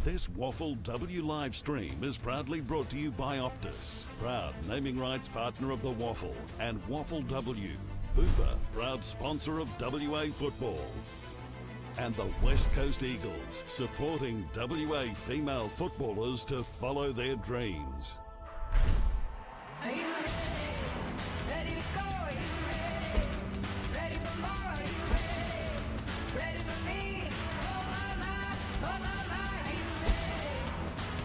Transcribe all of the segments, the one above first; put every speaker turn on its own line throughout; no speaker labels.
This WAFLW live stream is proudly brought to you by Optus, proud naming rights partner of the WAFL, and WAFLW. Bupa, proud sponsor of WA football. And the West Coast Eagles, supporting WA female footballers to follow their dreams.
Are you ready? Ready to go? Are you ready? Ready for more? Are you ready? Ready for me? Oh my, oh my, are you ready?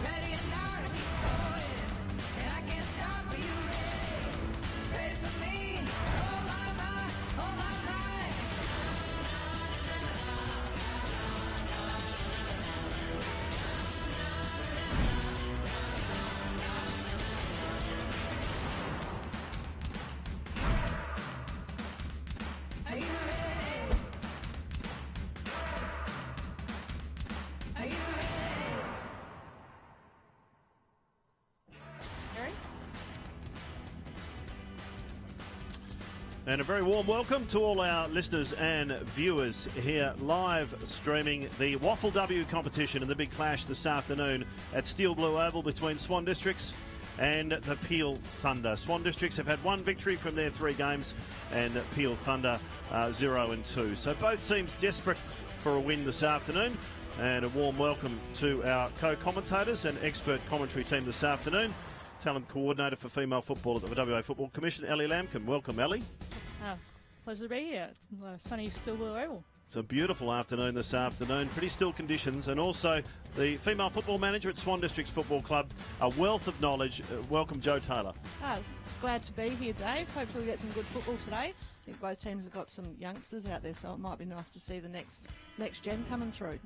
Ready or not, we going, and I can't stop. Are you ready? Ready for me? Oh my, oh my. Are you ready? Are you ready? Harry?
And a very warm welcome to all our listeners and viewers here live streaming the WAFLW competition in the big clash this afternoon at Steel Blue Oval between Swan Districts and the Peel Thunder. Swan Districts have had one victory from their 3 games and Peel Thunder 0-2. So both teams desperate for a win this afternoon. And a warm welcome to our co-commentators and expert commentary team this afternoon. Talent coordinator for female football at the WA Football Commission, Ellie Lamkin. Welcome, Ellie.
It's a pleasure to be here. It's sunny Steel Blue Oval.
It's a beautiful afternoon this afternoon, pretty still conditions, and also the female football manager at Swan Districts Football Club, a wealth of knowledge. Welcome, Joe Taylor.
It's glad to be here, Dave. Hopefully we get some good football today. I think both teams have got some youngsters out there, so it might be nice to see the next gen coming through.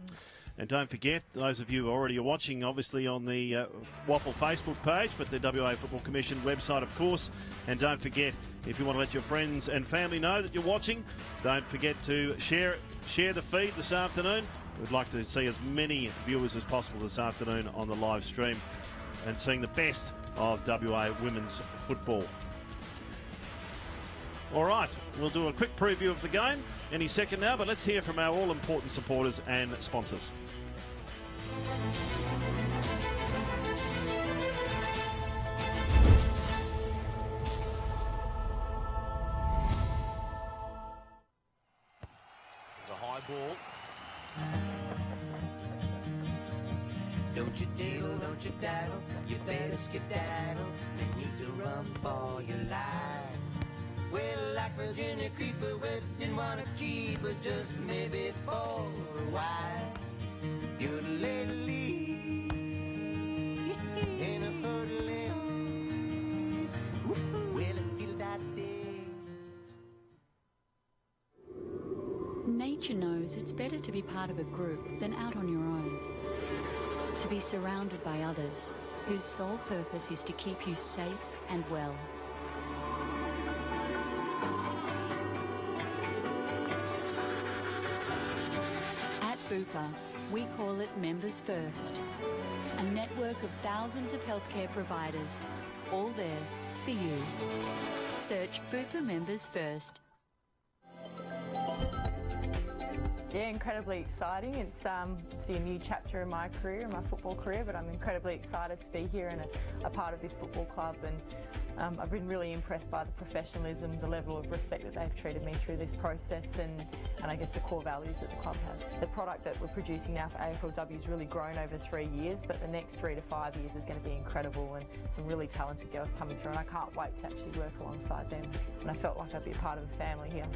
And don't forget, those of you who already are watching, obviously on the WAFL Facebook page, but the WA Football Commission website, of course. And don't forget, if you want to let your friends and family know that you're watching, don't forget to share the feed this afternoon. We'd like to see as many viewers as possible this afternoon on the live stream and seeing the best of WA women's football. All right, we'll do a quick preview of the game any second now, but let's hear from our all-important supporters and sponsors.
There's a high ball.
Don't you diddle, don't you daddle, you better skedaddle. You need to run for your life. Well, like Virginia Creeper, well, didn't want to keep her, just maybe for a while. You're lately in a hurdling. Well, I feel that day.
Nature knows it's better to be part of a group than out on your own. To be surrounded by others whose sole purpose is to keep you safe and well. At Bupa, we call it Members First, a network of thousands of healthcare providers, all there for you. Search Bupa Members First.
Yeah, incredibly exciting. It's obviously a new chapter in my career, in my football career, but I'm incredibly excited to be here and a part of this football club. And I've been really impressed by the professionalism, the level of respect that they've treated me through this process, and I guess the core values that the club have. The product that we're producing now for AFLW has really grown over 3 years, but the next 3 to 5 years is going to be incredible, and some really talented girls coming through, and I can't wait to actually work alongside them. And I felt like I'd be a part of a family here.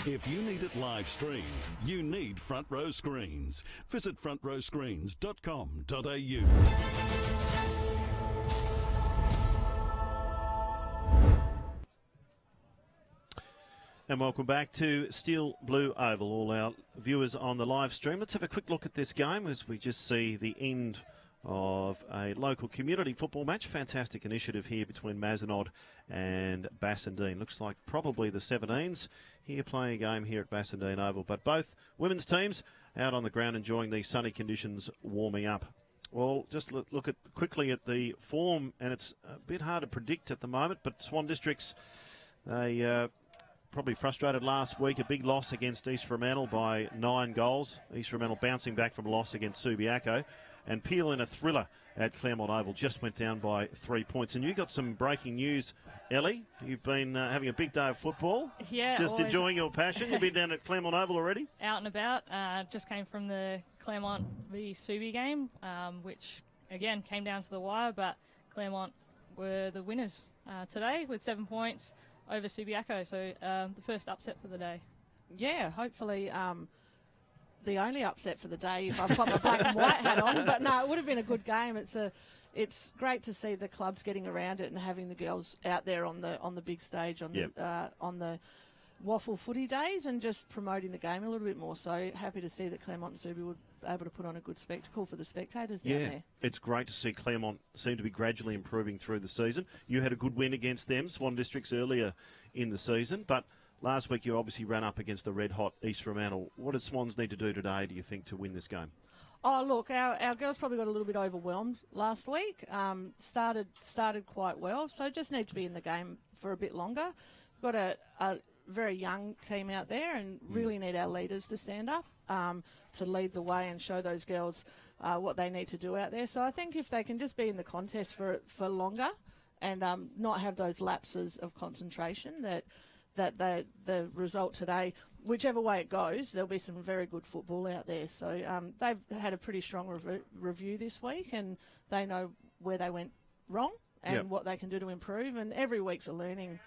If you need it live streamed, you need Front Row Screens. Visit frontrowscreens.com.au.
And welcome back to Steel Blue Oval, all our viewers on the live stream. Let's have a quick look at this game as we just see the end of a local community football match. Fantastic initiative here between Mazenod and Bassendean. Looks like probably the 17s here playing a game here at Bassendean Oval. But both women's teams out on the ground enjoying these sunny conditions, warming up. Well, just look quickly at the form, and it's a bit hard to predict at the moment, but Swan Districts, they probably frustrated last week. A big loss against East Fremantle by 9 goals. East Fremantle bouncing back from a loss against Subiaco. And Peel in a thriller at Claremont Oval just went down by 3 points. And you got some breaking news, Ellie. You've been having a big day of football.
Yeah.
Just enjoying your passion. You've been down at Claremont Oval already?
Out and about. Just came from the Claremont v Subi game, which, again, came down to the wire. But Claremont were the winners today with 7 points over Subiaco. So the first upset for the day.
Yeah, hopefully the only upset for the day if I've got my black and white hat on. But no, it would have been a good game. It's great to see the clubs getting around it and having the girls out there on the big stage on the Waffle footy days and just promoting the game a little bit more. So happy to see that Claremont and Subi were able to put on a good spectacle for the spectators down there.
It's great to see Claremont seem to be gradually improving through the season. You had a good win against them, Swan Districts, earlier in the season, but last week you obviously ran up against a red-hot East Fremantle. What does Swans need to do today, do you think, to win this game?
Oh, look, our girls probably got a little bit overwhelmed last week. Started quite well, so just need to be in the game for a bit longer. Got a very young team out there and really need our leaders to stand up to lead the way and show those girls what they need to do out there. So I think if they can just be in the contest for longer and not have those lapses of concentration that the result today, whichever way it goes, there'll be some very good football out there. So they've had a pretty strong review this week and they know where they went wrong and what they can do to improve. And every week's a learning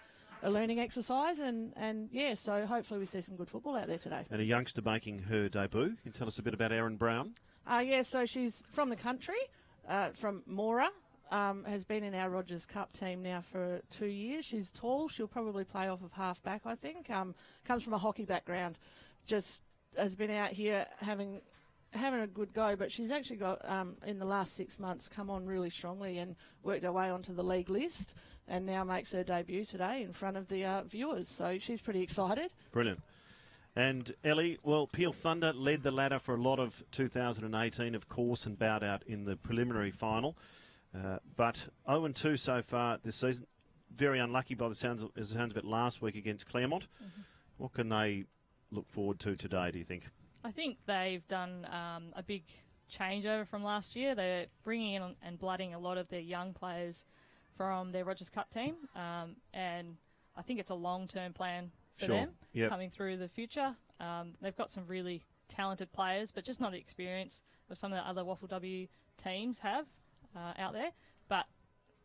exercise. And so hopefully we see some good football out there today.
And a youngster making her debut. Can you tell us a bit about Erin Brown?
So she's from the country, from Mora. Has been in our Rogers Cup team now for 2 years. She's tall. She'll probably play off of half back, I think. Comes from a hockey background. Just has been out here having a good go, but she's actually got, in the last 6 months, come on really strongly and worked her way onto the league list and now makes her debut today in front of the viewers. So she's pretty excited.
Brilliant. And Ellie, well, Peel Thunder led the ladder for a lot of 2018, of course, and bowed out in the preliminary final. But 0-2 so far this season. Very unlucky by the sounds of it last week against Claremont. Mm-hmm. What can they look forward to today, do you think?
I think they've done a big changeover from last year. They're bringing in and blooding a lot of their young players from their Rogers Cup team. And I think it's a long-term plan for them coming through the future. They've got some really talented players, but just not the experience of some of the other WAFLW teams have out there. But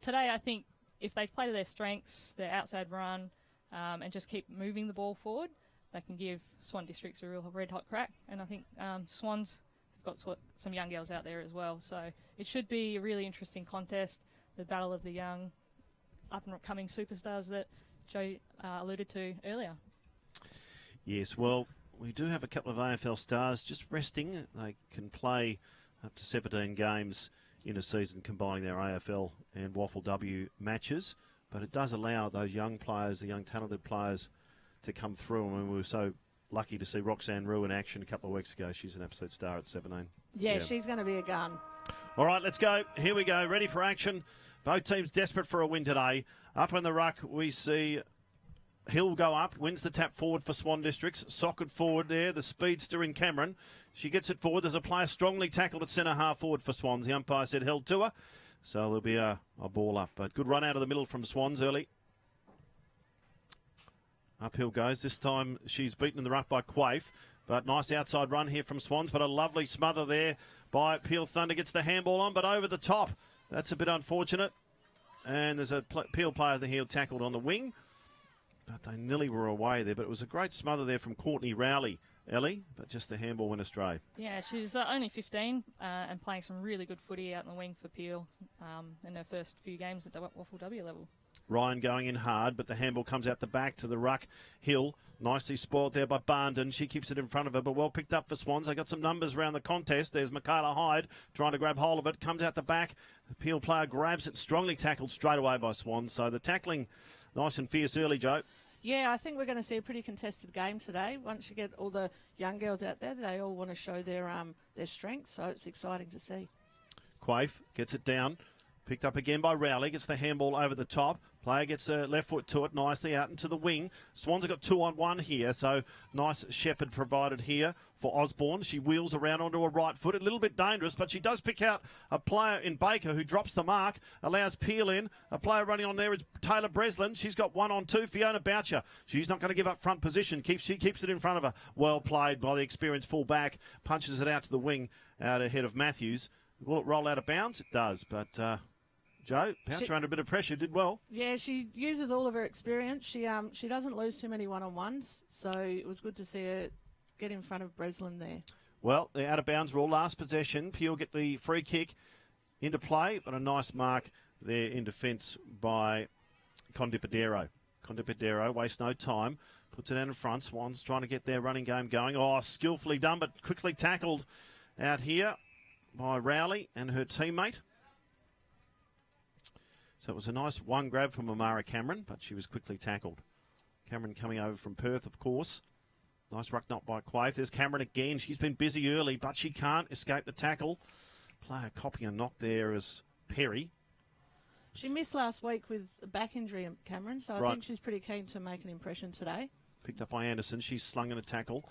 today I think if they play to their strengths, their outside run, and just keep moving the ball forward, they can give Swan Districts a real red-hot crack. And I think Swans have got some young girls out there as well. So it should be a really interesting contest, the battle of the young up-and-coming superstars that Joe alluded to earlier. Yes,
well, we do have a couple of AFL stars just resting. They can play up to 17 games in a season combining their AFL and WAFLW matches. But it does allow those young players, the young talented players, to come through. I mean, we were so lucky to see Roxanne Rue in action a couple of weeks ago. She's an absolute star at 17.
Yeah, she's going to be a gun.
All right, let's go. Here we go. Ready for action. Both teams desperate for a win today. Up in the ruck, we see Hill go up, wins the tap forward for Swan Districts. Socket forward there, the speedster in Cameron. She gets it forward. There's a player strongly tackled at centre half forward for Swans. The umpire said held to her. So there'll be a ball up. But good run out of the middle from Swans early. Uphill goes. This time she's beaten in the ruck by Quaife. But nice outside run here from Swans. But a lovely smother there by Peel Thunder. Gets the handball on, but over the top. That's a bit unfortunate. And there's a Peel player here tackled on the wing. But they nearly were away there. But it was a great smother there from Courtney Rowley, Ellie. But just the handball went astray.
Yeah, she's only 15 and playing some really good footy out in the wing for Peel in her first few games at the WAFLW level.
Ryan going in hard, but the handball comes out the back to the ruck. Hill, nicely spoiled there by Barndon. She keeps it in front of her, but well picked up for Swans. They got some numbers around the contest. There's Michaela Hyde trying to grab hold of it. Comes out the back. The Peel player grabs it. Strongly tackled straight away by Swans. So the tackling nice and fierce early, Joe.
Yeah, I think we're going to see a pretty contested game today. Once you get all the young girls out there, they all want to show their strengths, so it's exciting to see.
Quaife gets it down. Picked up again by Rowley. Gets the handball over the top. Player gets a left foot to it nicely out into the wing. Swans have got 2-on-1 here, so nice shepherd provided here for Osborne. She wheels around onto her right foot. A little bit dangerous, but she does pick out a player in Baker who drops the mark, allows Peel in. A player running on there is Taylor Breslin. She's got 1-on-2. Fiona Boucher. She's not going to give up front position. She keeps it in front of her. Well played by the experienced full-back. Punches it out to the wing out ahead of Matthews. Will it roll out of bounds? It does, but... Joe, Boucher under a bit of pressure, did well.
Yeah, she uses all of her experience. She doesn't lose too many one-on-ones, so it was good to see her get in front of Breslin there.
Well, the out-of-bounds rule, last possession. Peel get the free kick into play, but a nice mark there in defence by Condipadero. Condipadero wastes no time, puts it out in front. Swans trying to get their running game going. Oh, skillfully done, but quickly tackled out here by Rowley and her teammate. So it was a nice one grab from Amara Cameron, but she was quickly tackled. Cameron coming over from Perth, of course. Nice ruck knock by Quaife. There's Cameron again. She's been busy early, but she can't escape the tackle. Player copying a knock there is Perry.
She missed last week with a back injury, Cameron, so I think she's pretty keen to make an impression today.
Picked up by Anderson. She's slung in a tackle.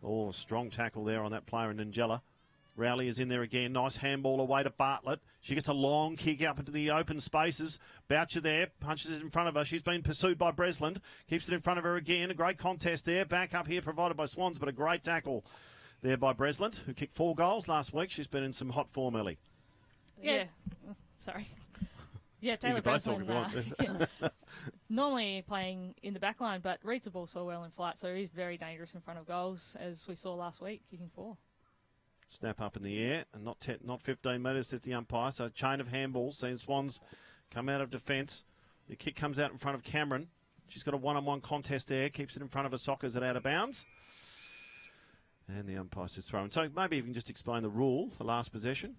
Oh, strong tackle there on that player in Ningella. Rowley is in there again. Nice handball away to Bartlett. She gets a long kick up into the open spaces. Boucher there. Punches it in front of her. She's been pursued by Breslin. Keeps it in front of her again. A great contest there. Back up here provided by Swans, but a great tackle there by Breslin, who kicked 4 goals last week. She's been in some hot form early.
Yeah. Sorry. Yeah, Taylor Breslin. Normally playing in the back line, but reads the ball so well in flight, so he's very dangerous in front of goals, as we saw last week, kicking 4.
Snap up in the air, and not 15 metres, says the umpire. So chain of handballs, seeing Swans come out of defence. The kick comes out in front of Cameron. She's got a one-on-one contest there, keeps it in front of her sockers at out of bounds. And the umpire says throw in. So maybe you can just explain the rule, the last possession,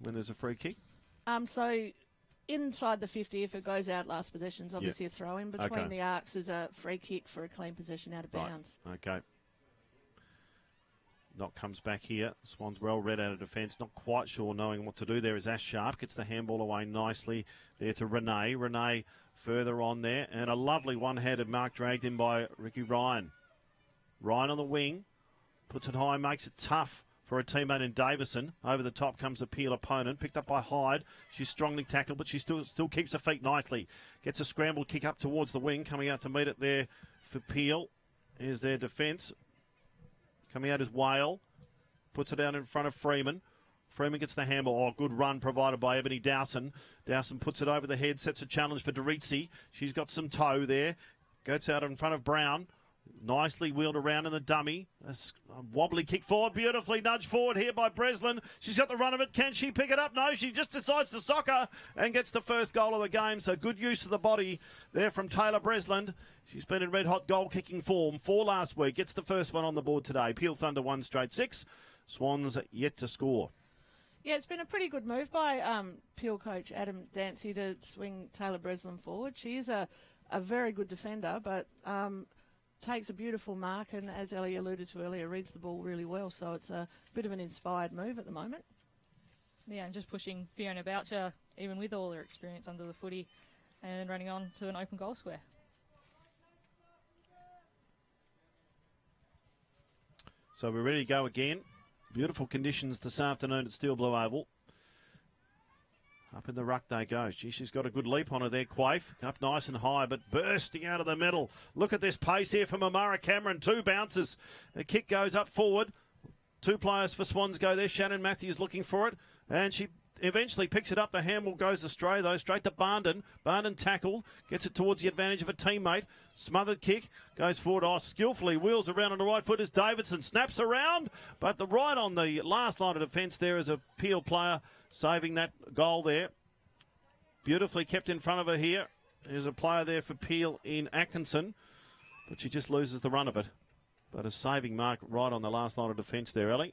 when there's a free kick.
So inside the 50, if it goes out last possession's obviously a throw-in. Between the arcs is a free kick for a clean possession out of bounds.
Okay. Knock comes back here. Swans well read out of defence. Not quite sure knowing what to do there is Ash Sharp. Gets the handball away nicely there to Renee. Renee further on there. And a lovely one-handed mark dragged in by Ricky Ryan. Ryan on the wing. Puts it high, makes it tough for a teammate in Davison. Over the top comes a Peel opponent. Picked up by Hyde. She's strongly tackled, but she still keeps her feet nicely. Gets a scrambled kick up towards the wing. Coming out to meet it there for Peel is their defence. Coming out is Whale. Puts it out in front of Freeman. Freeman gets the handball. Oh, good run provided by Ebony Dowson. Dowson puts it over the head, sets a challenge for Dorizzi. She's got some toe there. Goes out in front of Brown. Nicely wheeled around in the dummy. A wobbly kick forward. Beautifully nudged forward here by Breslin. She's got the run of it. Can she pick it up? No, she just decides to sock her and gets the first goal of the game. So good use of the body there from Taylor Breslin. She's been in red-hot goal-kicking form 4 last week. Gets the first one on the board today. Peel Thunder 1 straight 6. Swans yet to score.
Yeah, it's been a pretty good move by Peel coach Adam Dancy to swing Taylor Breslin forward. She is a very good defender, but takes a beautiful mark and, as Ellie alluded to earlier, reads the ball really well. So it's a bit of an inspired move at the moment.
Yeah, and just pushing Fiona Boucher, even with all her experience under the footy, and running on to an open goal square.
So we're ready to go again. Beautiful conditions this afternoon at Steel Blue Oval. Up in the ruck they go. She's got a good leap on her there, Quaife. Up nice and high, but bursting out of the middle. Look at this pace here from Amara Cameron. 2 bounces. The kick goes up forward. 2 players for Swans go there. Shannon Matthews looking for it. And she eventually picks it up. The handball goes astray, though, straight to Barnden. Barnden tackled, gets it towards the advantage of a teammate. Smothered kick, goes forward. Oh, skillfully wheels around on the right foot as Davidson snaps around, but right on the last line of defence there is a Peel player saving that goal there. Beautifully kept in front of her here. There's a player there for Peel in Atkinson, but she just loses the run of it. But a saving mark right on the last line of defence there, Ellie.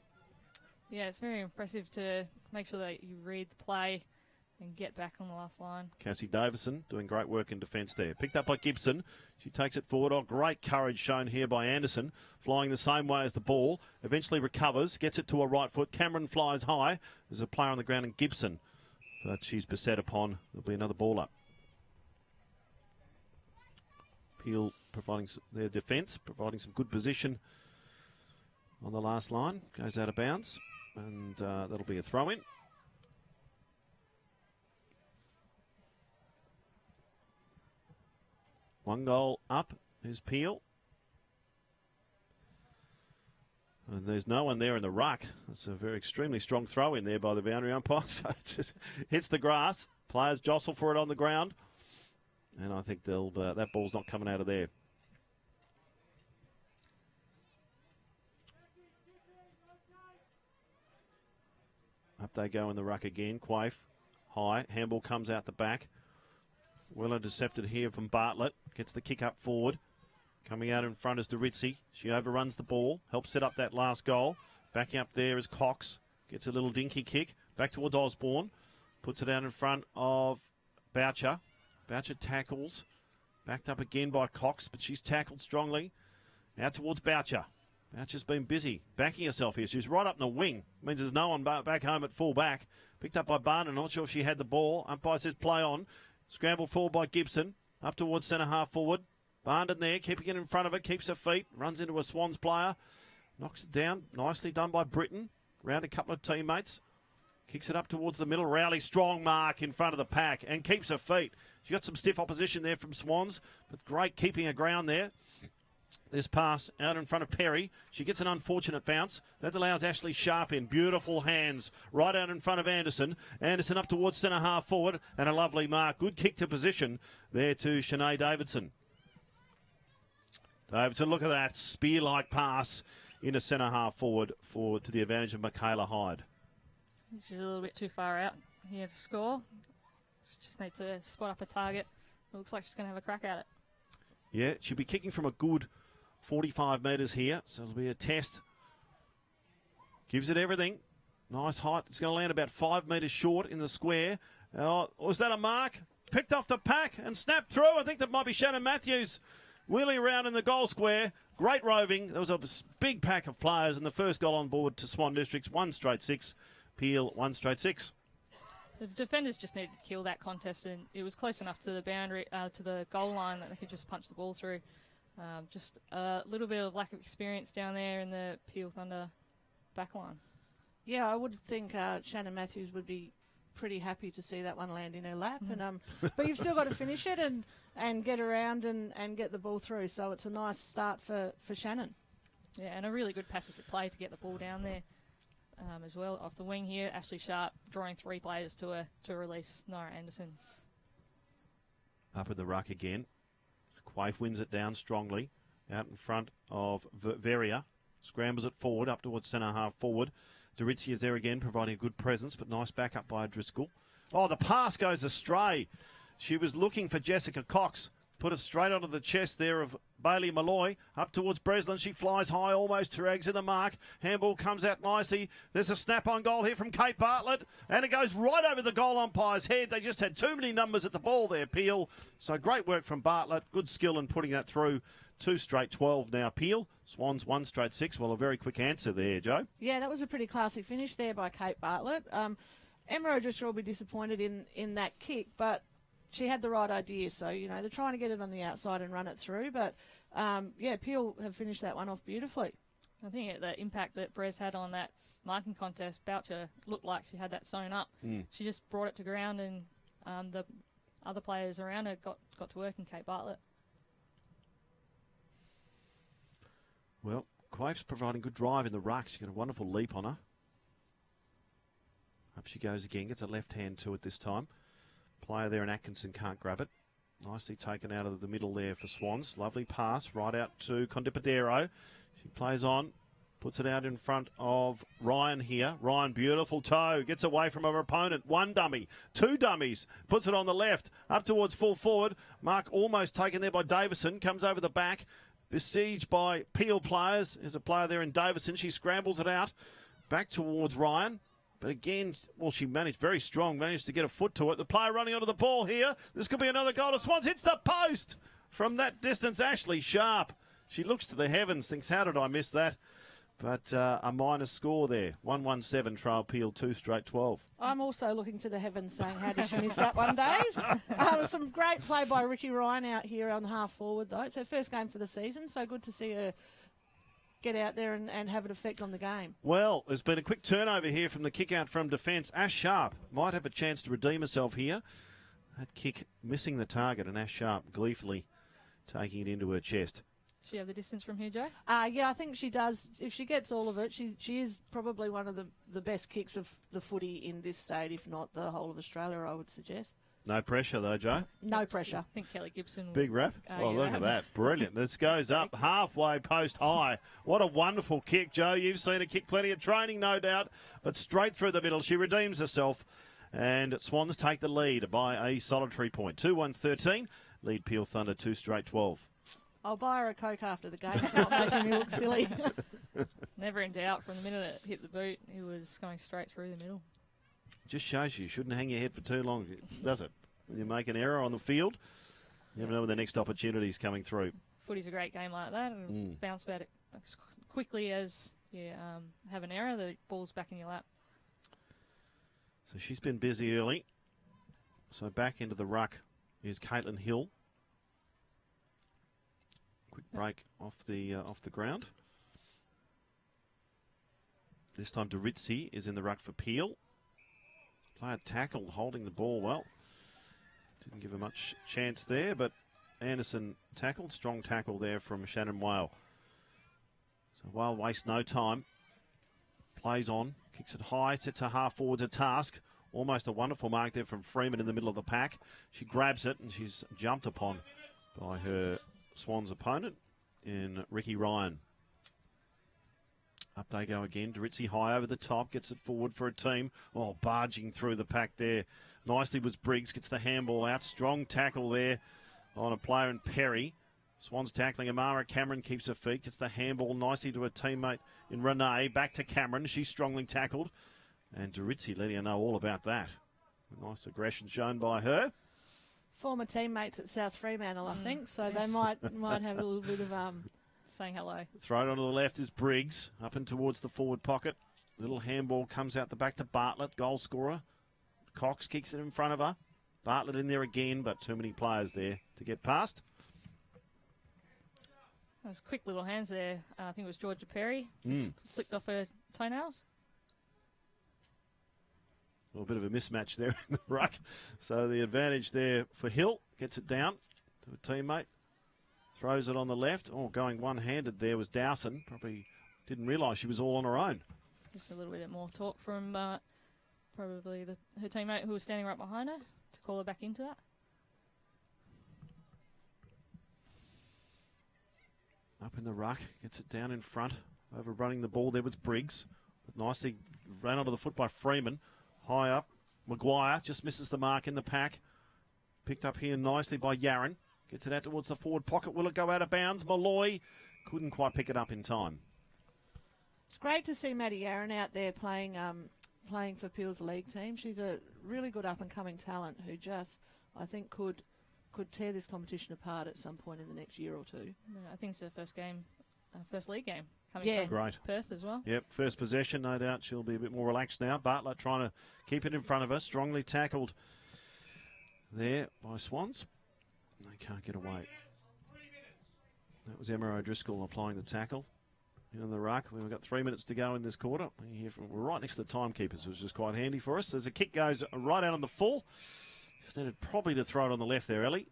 Yeah, it's very impressive to make sure that you read the play and get back on the last line.
Cassie Davison doing great work in defence there. Picked up by Gibson. She takes it forward. Oh, great courage shown here by Anderson. Flying the same way as the ball. Eventually recovers. Gets it to her right foot. Cameron flies high. There's a player on the ground in Gibson. But she's beset upon. There'll be another ball up. Peel providing their defence. Providing some good position on the last line. Goes out of bounds. And that'll be a throw-in. One goal up is Peel. And there's no one there in the ruck. It's a very extremely strong throw in there by the boundary umpire. So it just hits the grass. Players jostle for it on the ground. And I think that ball's not coming out of there. Up they go in the ruck again. Quaife high. Handball comes out the back. Well intercepted here from Bartlett. Gets the kick up forward. Coming out in front is Doritzi. She overruns the ball. Helps set up that last goal. Backing up there is Cox. Gets a little dinky kick. Back towards Osborne. Puts it out in front of Boucher. Boucher tackles. Backed up again by Cox, but she's tackled strongly. Out towards Boucher. Boucher's been busy. Backing herself here. She's right up in the wing. Means there's no one back home at full back. Picked up by Barton. Not sure if she had the ball. Umpire says play on. Scrambled forward by Gibson. Up towards centre half forward. Barnden there, keeping it in front of it. Keeps her feet. Runs into a Swans player. Knocks it down. Nicely done by Britton. Round a couple of teammates. Kicks it up towards the middle. Rowley, strong mark in front of the pack. And keeps her feet. She got some stiff opposition there from Swans. But great keeping her ground there. This pass out in front of Perry. She gets an unfortunate bounce. That allows Ashley Sharp in. Beautiful hands right out in front of Anderson. Anderson up towards centre half forward. And a lovely mark. Good kick to position there to Shanae Davidson. Davidson, look at that. Spear-like pass into centre half forward to the advantage of Michaela Hyde.
She's a little bit too far out here to score. She just needs to spot up a target. It looks like she's going to have a crack at it.
Yeah, she'll be kicking from a good 45 metres here, so it'll be a test. Gives it everything. Nice height. It's going to land about 5 metres short in the square. Was that a mark? Picked off the pack and snapped through. I think that might be Shannon Matthews wheeling around in the goal square. Great roving. There was a big pack of players, and the first goal on board to Swan Districts. 1 straight 6. Peel 1 straight 6.
The defenders just needed to kill that contest, and it was close enough to the boundary, to the goal line that they could just punch the ball through. Just a little bit of lack of experience down there in the Peel Thunder back line.
Yeah, I would think Shannon Matthews would be pretty happy to see that one land in her lap. And but you've still got to finish it and get around and get the ball through. So it's a nice start for Shannon.
Yeah, and a really good passage of play to get the ball down there. As well, off the wing here, Ashley Sharp drawing 3 players to her to release Nora Anderson.
Up in the ruck again. Quaife wins it down strongly. Out in front of Veria. Scrambles it forward, up towards centre half forward. Doritzi is there again, providing a good presence, but nice backup by Driscoll. Oh, the pass goes astray. She was looking for Jessica Cox. Put it straight onto the chest there of Bailey Malloy. Up towards Breslin. She flies high, almost to eggs in the mark. Handball comes out nicely. There's a snap-on goal here from Kate Bartlett. And it goes right over the goal umpire's head. They just had too many numbers at the ball there, Peel. So great work from Bartlett. Good skill in putting that through. 2 straight 12 now, Peel. Swans 1 straight 6. Well, a very quick answer there, Joe.
Yeah, that was a pretty classy finish there by Kate Bartlett. Emma O'Driscoll will be disappointed in that kick, but she had the right idea. So, they're trying to get it on the outside and run it through. But, Peel have finished that one off beautifully.
I think the impact that Brez had on that marking contest, Boucher looked like she had that sewn up. She just brought it to ground, and the other players around her got to work in Kate Bartlett.
Well, Quaife's providing good drive in the ruck. She's got a wonderful leap on her. Up she goes again. Gets a left hand to it this time. Player there, and Atkinson can't grab it. Nicely taken out of the middle there for Swans. Lovely pass right out to Condipadero. She plays on. Puts it out in front of Ryan here. Ryan, beautiful toe. Gets away from her opponent. One dummy. Two dummies. Puts it on the left. Up towards full forward. Mark almost taken there by Davison. Comes over the back. Besieged by Peel players. There's a player there in Davison. She scrambles it out. Back towards Ryan. But again, well, she managed very strong. Managed to get a foot to it. The player running onto the ball here. This could be another goal to Swans. Hits the post. From that distance, Ashley Sharp. She looks to the heavens. Thinks, how did I miss that? But a minus score there. 1-1-7, trial Peel, 2 straight 12.
I'm also looking to the heavens saying, how did she miss that one, Dave? Some great play by Ricky Ryan out here on half forward, though. It's her first game for the season, so good to see her get out there and have an effect on the game.
Well, there's been a quick turnover here from the kick out from defence. Ash Sharp might have a chance to redeem herself here. That kick missing the target, and Ash Sharp gleefully taking it into her chest.
Does she have the distance from here, Joe?
Yeah, I think she does. If she gets all of it, she is probably one of the best kicks of the footy in this state, if not the whole of Australia, I would suggest.
No pressure though, Joe.
No pressure.
I think Kelly Gibson will
Big rap. Oh, look at that. Brilliant. This goes up halfway post high. What a wonderful kick, Joe. You've seen her kick plenty of training, no doubt, but straight through the middle. She redeems herself, and Swans take the lead by a solitary point. 2-1-13. Lead Peel Thunder 2 straight 12.
I'll buy her a Coke after the game. It's not making me look silly.
Never in doubt. From the minute it hit the boot, he was going straight through the middle.
Just shows you shouldn't hang your head for too long, does it? When you make an error on the field, you never know when the next opportunity's coming through.
Footy's a great game like that, and bounce back as quickly as you have an error, the ball's back in your lap.
So she's been busy early. So back into the ruck is Caitlin Hill. Quick break off the ground. This time Doritzi is in the ruck for Peel. Player tackled, holding the ball well. Didn't give her much chance there, but Anderson tackled. Strong tackle there from Shannon Whale. So Whale wastes no time. Plays on, kicks it high, sets her half forwards a task. Almost a wonderful mark there from Freeman in the middle of the pack. She grabs it and she's jumped upon by her Swans opponent in Ricky Ryan. Up they go again. Doritzi high over the top. Gets it forward for a team. Oh, barging through the pack there. Nicely was Briggs. Gets the handball out. Strong tackle there on a player in Perry. Swans tackling Amara. Cameron keeps her feet. Gets the handball nicely to a teammate in Renee. Back to Cameron. She's strongly tackled. And Doritzi letting her know all about that. Nice aggression shown by her.
Former teammates at South Fremantle, I think, so they might have a little bit of
saying hello.
Thrown onto the left is Briggs, up and towards the forward pocket. Little handball comes out the back to Bartlett, goal scorer. Cox kicks it in front of her. Bartlett in there again, but too many players there to get past.
Those quick little hands there. I think it was Georgia Perry. Just flicked off her toenails.
Well, a bit of a mismatch there in the ruck. So the advantage there for Hill. Gets it down to a teammate. Throws it on the left. Oh, going one-handed there was Dowson. Probably didn't realise she was all on her own.
Just a little bit more talk from probably her teammate who was standing right behind her to call her back into that.
Up in the ruck. Gets it down in front. Overrunning the ball there was Briggs. But nicely ran onto the foot by Freeman. High up. Maguire just misses the mark in the pack. Picked up here nicely by Yaron. Gets it out towards the forward pocket. Will it go out of bounds? Malloy couldn't quite pick it up in time.
It's great to see Maddie Yaron out there playing for Peel's league team. She's a really good up-and-coming talent who just, I think, could tear this competition apart at some point in the next year or two.
I think it's her first league game. Coming from Perth as well.
Yep, first possession, no doubt she'll be a bit more relaxed now. Bartlett trying to keep it in front of her. Strongly tackled there by Swans. They can't get away. That was Emma O'Driscoll applying the tackle in the ruck. We've got 3 minutes to go in this quarter. We're right next to the timekeepers, which is quite handy for us. There's a kick goes right out on the full. Just needed probably to throw it on the left there, Ellie.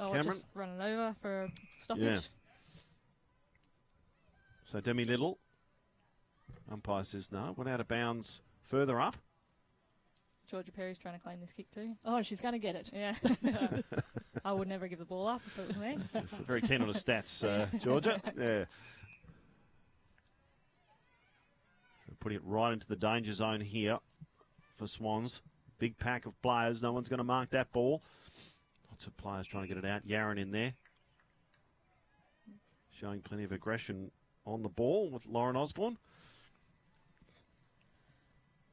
Oh,
Cameron.
just running over for a stoppage.
Yeah. So Demi Little, umpire says no, went out of bounds further up.
Georgia Perry's trying to claim this kick too.
Oh, she's going to get it.
Yeah. I would never give the ball up if it was me.
She's very keen on the stats, Georgia. Yeah. So putting it right into the danger zone here for Swans. Big pack of players. No one's going to mark that ball. Lots of players trying to get it out. Yaron in there. Showing plenty of aggression on the ball with Lauren Osborne.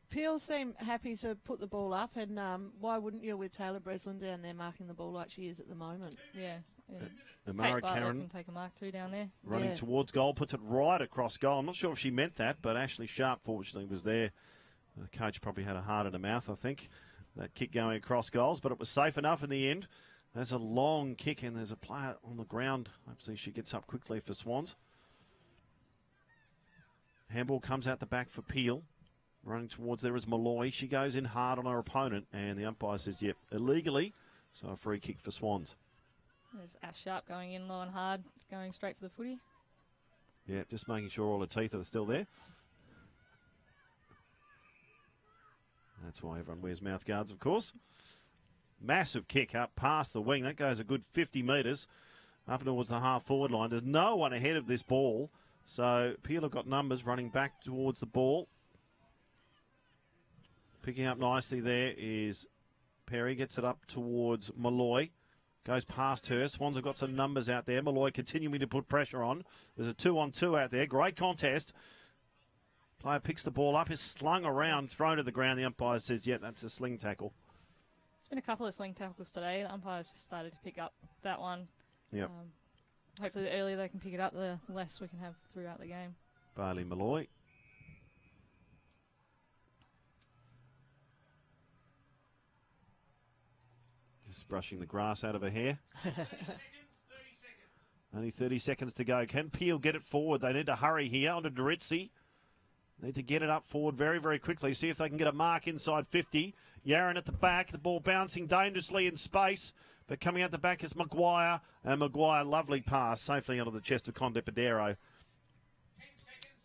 Peel seem happy to put the ball up, and why wouldn't you with Taylor Breslin down there marking the ball like she is at the moment?
Yeah.
Amara
Kate Bartlett
Karen
can take a mark too down there.
running towards goal, puts it right across goal. I'm not sure if she meant that, but Ashley Sharp fortunately was there. The coach probably had a heart in her mouth, I think, that kick going across goals, but it was safe enough in the end. There's a long kick and there's a player on the ground. Hopefully she gets up quickly for Swans. Handball comes out the back for Peel. Running towards there is Malloy. She goes in hard on her opponent and the umpire says, yep, illegally. So a free kick for Swans.
There's Ash Sharp going in low and hard, going straight for the footy.
Yeah, just making sure all her teeth are still there. That's why everyone wears mouth guards, of course. Massive kick up past the wing. That goes a good 50 metres up towards the half-forward line. There's no one ahead of this ball. So Peel have got numbers running back towards the ball. Picking up nicely there is Perry. Gets it up towards Malloy. Goes past her. Swans have got some numbers out there. Malloy continuing to put pressure on. There's a 2-on-2 out there. Great contest. Player picks the ball up, is slung around, thrown to the ground. The umpire says, yeah, that's a sling tackle.
There's been a couple of sling tackles today. The umpires just started to pick up that one.
Yep.
Hopefully the earlier they can pick it up, the less we can have throughout the game.
Bailey Malloy. Just brushing the grass out of her hair. Only 30 seconds to go. Can Peel get it forward? They need to hurry here onto Doritzi. Need to get it up forward very, very quickly. See if they can get a mark inside 50. Yaron at the back. The ball bouncing dangerously in space. But coming out the back is Maguire. And Maguire, lovely pass. Safely onto the chest of Conde Padero.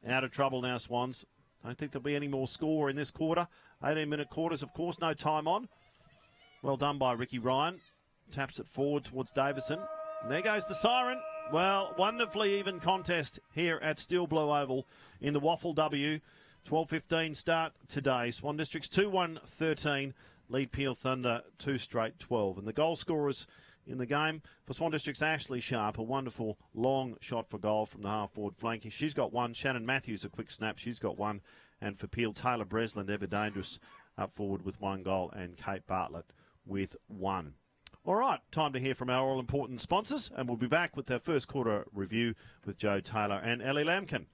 Out of trouble now, Swans. Don't think there'll be any more score in this quarter. 18-minute quarters, of course, no time on. Well done by Ricky Ryan. Taps it forward towards Davison. And there goes the siren. Well, wonderfully even contest here at Steel Blue Oval in the WAFLW. 12:15 start today. Swan Districts 2-1-13. Lead Peel Thunder 2 straight 12. And the goal scorers in the game for Swan Districts, Ashley Sharp, a wonderful long shot for goal from the half-forward flank. She's got one. Shannon Matthews, a quick snap. She's got one. And for Peel, Taylor Breslin, ever dangerous, up forward with one goal. And Kate Bartlett with one. All right, time to hear from our all-important sponsors, and we'll be back with our first quarter review with Joe Taylor and Ellie Lampkin.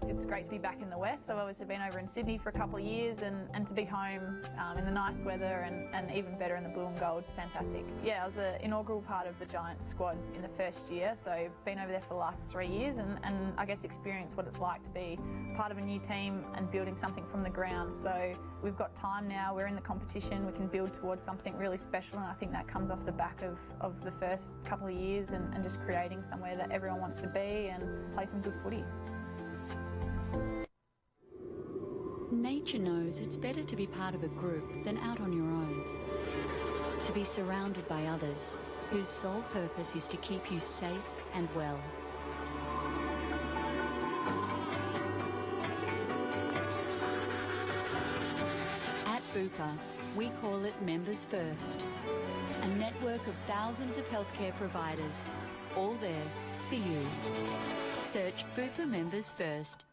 It's great to be back in the West. I've obviously been over in Sydney for a couple of years, and to be home in the nice weather and even better in the blue and gold is fantastic. Yeah, I was an inaugural part of the Giants squad in the first year, so been over there for the last 3 years and I guess experienced what it's like to be part of a new team and building something from the ground. So we've got time now, we're in the competition, we can build towards something really special, and I think that comes off the back of the first couple of years and just creating somewhere that everyone wants to be and play some good footy.
Nature knows it's better to be part of a group than out on your own. To be surrounded by others whose sole purpose is to keep you safe and well. At Bupa, we call it Members First. A network of thousands of healthcare providers, all there for you. Search Bupa Members First.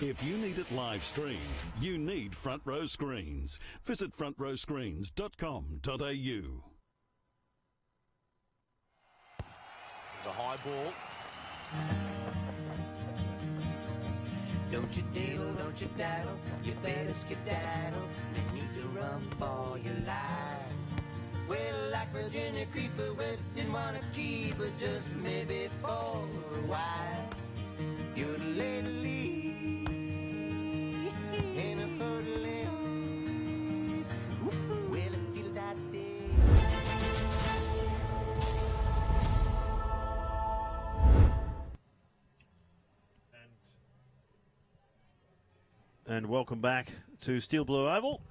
If you need it live streamed, you need Front Row Screens. Visit frontrowscreens.com.au.
There's a high ball.
Don't you diddle, don't you daddle, you better skedaddle. You need to run for your life. Well, like Virginia Creeper, well, didn't want to keep her just maybe for a while. You're the lady in a hurdling. Well, I feel that day.
And welcome back to Steel Blue Oval.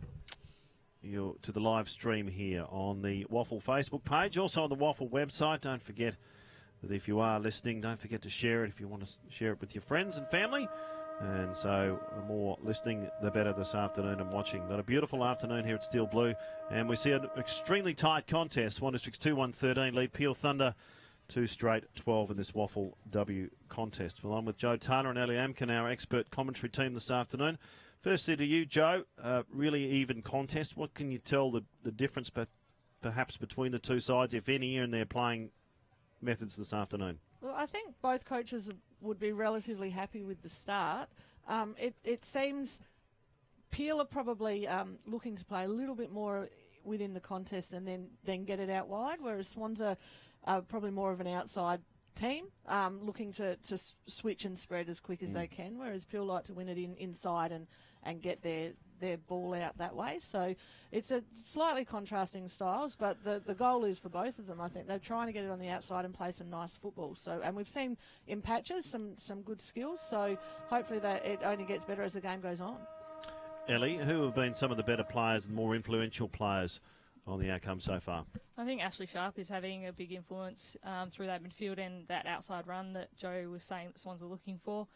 You're to the live stream here on the Waffle Facebook page, also on the Waffle website. Don't forget that if you are listening, don't forget to share it if you want to share it with your friends and family. And so the more listening, the better this afternoon and watching. But a beautiful afternoon here at Steel Blue. And we see an extremely tight contest. Swan Districts 2-1-13 lead. Peel Thunder 2 straight 12 in this WAFLW contest. Well, I'm with Joe Taylor and Ellie Amkin, our expert commentary team this afternoon. Firstly to you, Joe, really even contest. What can you tell the difference perhaps between the two sides, if any, in their playing methods this afternoon?
Well, I think both coaches would be relatively happy with the start. It seems Peel are probably looking to play a little bit more within the contest and then get it out wide, whereas Swans are probably more of an outside team, looking to switch and spread as quick as they can, whereas Peel like to win it inside and get their ball out that way. So it's a slightly contrasting styles, but the goal is for both of them. I think they're trying to get it on the outside and play some nice football. So, and we've seen in patches some good skills. So hopefully that it only gets better as the game goes on.
Ellie, who have been some of the better players and more influential players on the outcome so far?
I think Ashley Sharp is having a big influence through that midfield and that outside run that Joe was saying that Swans are looking for,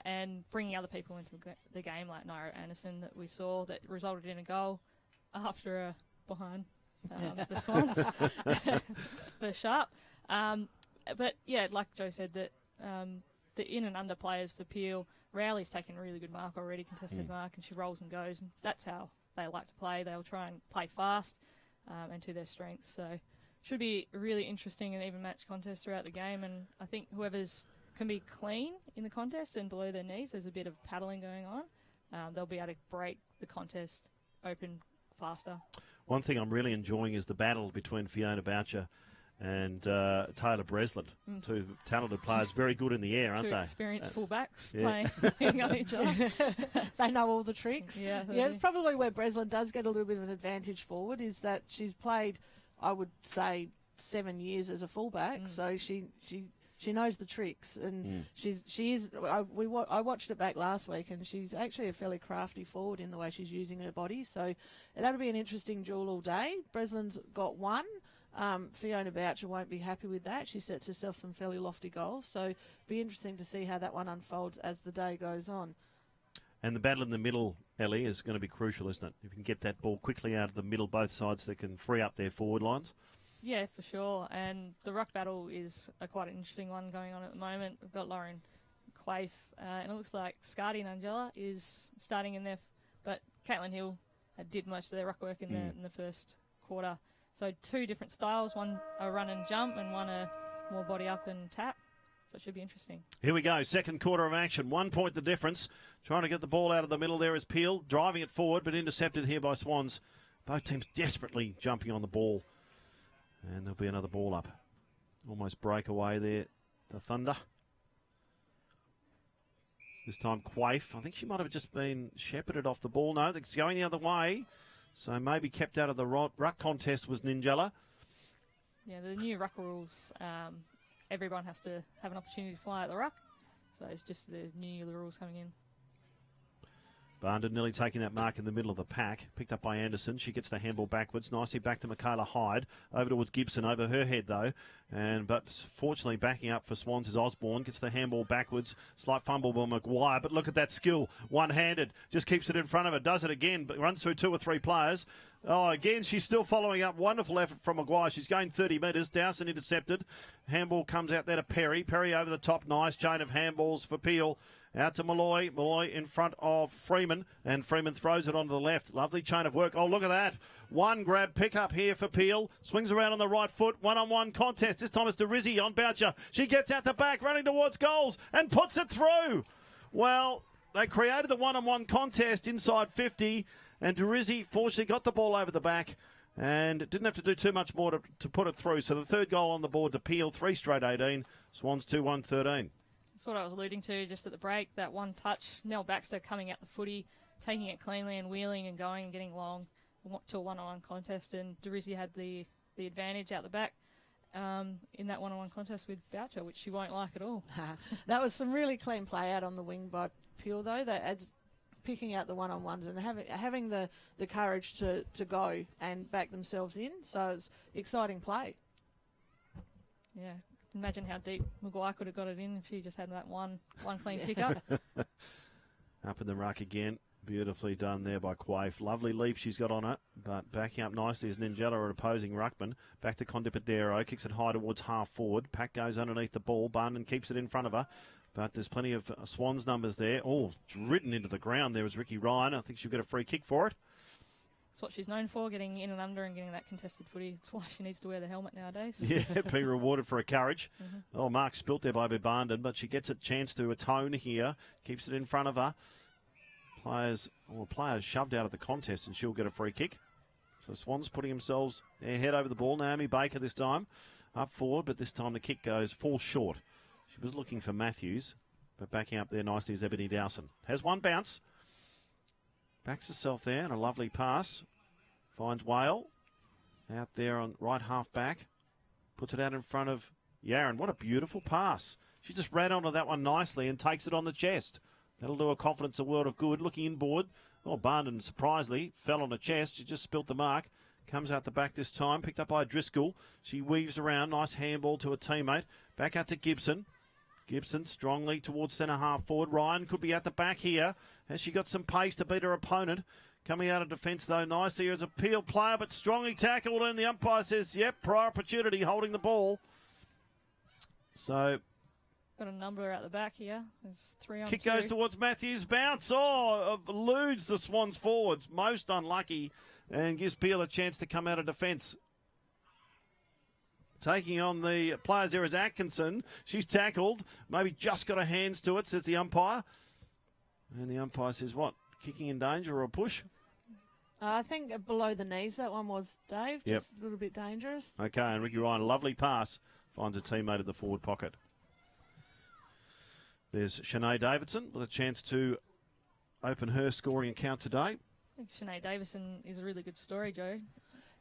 and bringing other people into the game like Naira Anderson that we saw that resulted in a goal after a behind for Swans for Sharp. But yeah, like Joe said, that the in and under players for Peel, Rowley's taken a really good mark already, contested mark, and she rolls and goes, and that's how they like to play. They'll try and play fast and to their strengths. So should be a really interesting and even match contest throughout the game. And I think whoever's can be clean in the contest and below their knees, there's a bit of paddling going on. They'll be able to break the contest open faster. One
thing I'm really enjoying is the battle between Fiona Boucher and Taylor Breslin. Two talented players, very good in the air, aren't
Two
they?
experienced fullbacks playing on each other.
They know all the tricks.
Yeah,
it's probably where Breslin does get a little bit of an advantage forward, is that she's played, I would say, 7 years as a fullback, so she knows the tricks, and she is. I watched it back last week, and she's actually a fairly crafty forward in the way she's using her body. So that'll be an interesting duel all day. Breslin's got one. Fiona Boucher won't be happy with that. She sets herself some fairly lofty goals, so it'll be interesting to see how that one unfolds as the day goes on.
And the battle in the middle, Ellie, is going to be crucial, isn't it? If you can get that ball quickly out of the middle, both sides, that can free up their forward lines.
Yeah, for sure. And the ruck battle is quite an interesting one going on at the moment. We've got Lauren Quaife, and it looks like Scardy and Angela is starting in there, but Caitlin Hill did most of their ruck work in the first quarter. So two different styles, one a run and jump and one a more body up and tap. So it should be interesting.
Here we go, second quarter of action. 1 point the difference. Trying to get the ball out of the middle there is Peel, driving it forward, but intercepted here by Swans. Both teams desperately jumping on the ball. And there'll be another ball up. Almost breakaway there, the Thunder. This time Quaife. I think she might have just been shepherded off the ball. No, it's going the other way. So maybe kept out of the ruck contest was Ninjala.
Yeah, the new ruck rules, everyone has to have an opportunity to fly at the ruck. So it's just the new rules coming in.
Barndon nearly taking that mark in the middle of the pack. Picked up by Anderson. She gets the handball backwards. Nicely back to Michaela Hyde. Over towards Gibson. Over her head, though. But fortunately backing up for Swans is Osborne. Gets the handball backwards. Slight fumble by Maguire. But look at that skill. One-handed. Just keeps it in front of her. Does it again. But runs through 2 or 3 players. Oh, again, she's still following up. Wonderful effort from Maguire. She's going 30 metres. Dowson intercepted. Handball comes out there to Perry. Perry over the top. Nice chain of handballs for Peel. Out to Malloy. Malloy in front of Freeman. And Freeman throws it onto the left. Lovely chain of work. Oh, look at that. One grab pick up here for Peel. Swings around on the right foot. One-on-one contest. This time it's to Rizzi on Boucher. She gets out the back, running towards goals and puts it through. Well, they created the one-on-one contest inside 50, and Durizzi fortunately got the ball over the back and didn't have to do too much more to put it through. So the third goal on the board to Peel, 3 straight 18. Swans 2-1-13.
That's what I was alluding to just at the break, that one touch. Nell Baxter coming at the footy, taking it cleanly and wheeling and going and getting long to a one-on-one contest, and Durizzi had the advantage out the back in that one-on-one contest with Boucher, which she won't like at all.
That was some really clean play out on the wing by Peel, though. Picking out the one-on-ones and having the courage to go and back themselves in. So it's exciting play.
Yeah. Imagine how deep Maguire could have got it in if she just had that one clean pickup.
Up in the ruck again. Beautifully done there by Quaif. Lovely leap she's got on it, but backing up nicely is Ninjella, an opposing ruckman. Back to Condipadero, kicks it high towards half forward. Pack goes underneath the ball. Barnden keeps it in front of her, but there's plenty of Swans numbers there. Oh, it's written into the ground there is Ricky Ryan. I think she'll get a free kick for it.
That's what she's known for, getting in and under and getting that contested footy. That's why she needs to wear the helmet nowadays.
Yeah, being rewarded for her courage. Oh, Mark spilt there by Barnden, but she gets a chance to atone here. Keeps it in front of her. Players shoved out of the contest, and she'll get a free kick. So Swans putting themselves their head over the ball. Naomi Baker this time up forward, but this time the kick falls short. She was looking for Matthews, but backing up there nicely is Ebony Dowson. Has one bounce. Backs herself there, and a lovely pass. Finds Whale out there on right half back. Puts it out in front of Yaron. What a beautiful pass. She just ran onto that one nicely and takes it on the chest. That'll do her confidence a world of good. Looking inboard. Oh, Barnden, surprisingly, fell on the chest. She just spilt the mark. Comes out the back this time. Picked up by Driscoll. She weaves around. Nice handball to a teammate. Back out to Gibson. Gibson strongly towards centre half forward. Ryan could be at the back here. Has she got some pace to beat her opponent? Coming out of defence, though, nicely as a Peel player, but strongly tackled. And the umpire says, yep, prior opportunity, holding the ball. So...
got a number out the back here. There's 3 on 2.
Kick goes towards Matthews. Bounce. Oh, eludes the Swans forwards. Most unlucky, and gives Peel a chance to come out of defence. Taking on the players there is Atkinson. She's tackled. Maybe just got her hands to it, says the umpire. And the umpire says, what? Kicking in danger or a push?
I think below the knees, that one was, Dave. Just a little bit dangerous.
Okay, and Ricky Ryan, a lovely pass. Finds a teammate at the forward pocket. There's Shanae Davidson with a chance to open her scoring account today.
I think Shanae Davison is a really good story, Joe.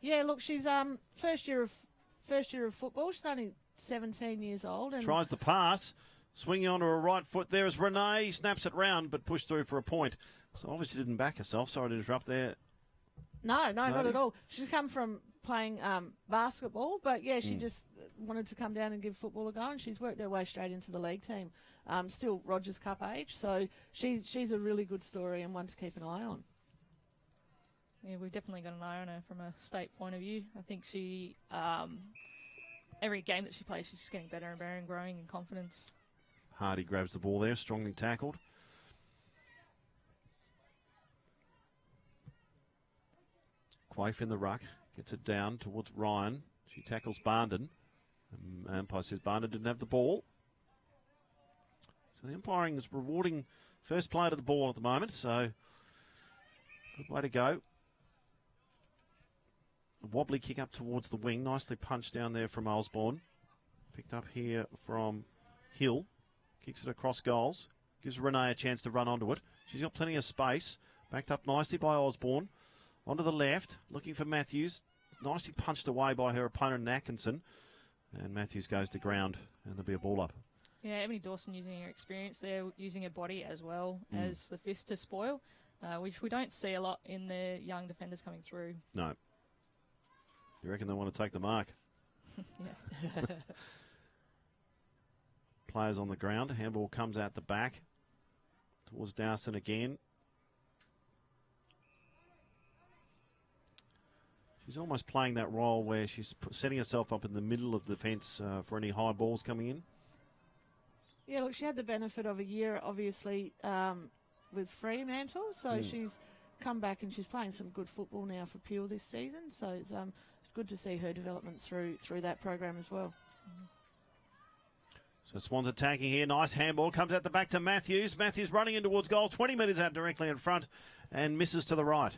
Yeah, look, she's first year of football. She's only 17 years old. And
tries the pass, swinging onto her right foot. There is Renee, snaps it round, but pushed through for a point. So obviously didn't back herself. Sorry to interrupt there.
No, not at all. She's come from playing basketball, but yeah, she just wanted to come down and give football a go, and she's worked her way straight into the league team. Still Rogers Cup age, so she's a really good story and one to keep an eye on.
Yeah, we've definitely got an eye on her from a state point of view. I think she, every game that she plays, she's just getting better and better and growing in confidence.
Hardy grabs the ball there, strongly tackled. Quaif in the ruck, gets it down towards Ryan. She tackles Barnden. Umpire says Barnden didn't have the ball. So the umpiring is rewarding first play to the ball at the moment, so good way to go. A wobbly kick up towards the wing, nicely punched down there from Osborne. Picked up here from Hill. Kicks it across goals. Gives Renee a chance to run onto it. She's got plenty of space. Backed up nicely by Osborne. Onto the left, looking for Matthews. Nicely punched away by her opponent, Atkinson. And Matthews goes to ground, and there'll be a ball up.
Yeah, Emily Dawson using her experience there, using her body as well as the fist to spoil, which we don't see a lot in the young defenders coming through.
No. You reckon they want to take the mark?
Yeah.
Players on the ground. Handball comes out the back towards Dowson again. She's almost playing that role where she's setting herself up in the middle of the defence for any high balls coming in.
Yeah, look, she had the benefit of a year, obviously, with Fremantle, so she's come back and she's playing some good football now for Peel this season. So it's good to see her development through that program as well.
So Swans attacking here. Nice handball. Comes out the back to Matthews. Matthews running in towards goal. 20 metres out directly in front and misses to the right.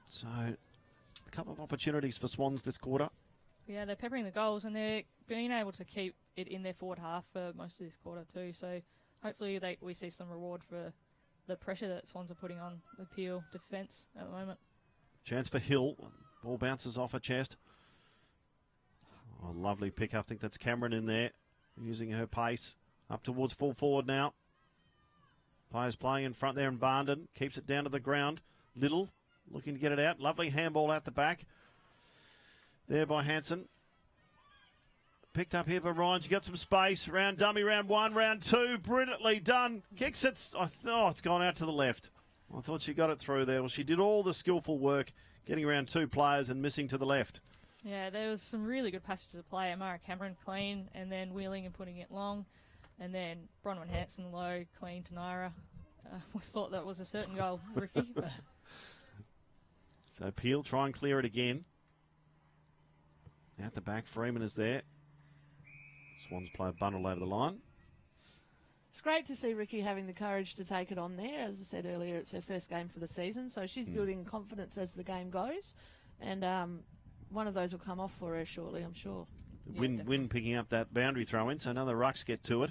So a couple of opportunities for Swans this quarter.
Yeah, they're peppering the goals and they're being able to keep it in their forward half for most of this quarter too. So hopefully we see some reward for the pressure that Swans are putting on the Peel defence at the moment.
Chance for Hill. Ball bounces off her chest. Oh, lovely pick up. I think that's Cameron in there, using her pace. Up towards full forward now. Players playing in front there, and Barndon keeps it down to the ground. Little looking to get it out. Lovely handball out the back. There by Hanson. Picked up here by Ryan. She got some space. Round dummy, round one, round two. Brilliantly done. Kicks it. It's gone out to the left. I thought she got it through there. Well, she did all the skillful work, getting around two players and missing to the left.
Yeah, there was some really good passages of play. Amara Cameron clean and then wheeling and putting it long. And then Bronwyn Hanson low, clean to Naira. We thought that was a certain goal, Ricky.
So Peel try and clear it again. Out the back, Freeman is there. Swans play a bundle over the line.
It's great to see Ricky having the courage to take it on there. As I said earlier, it's her first game for the season, so she's building confidence as the game goes. And one of those will come off for her shortly, I'm sure.
Win picking up that boundary throw in, so another rucks get to it.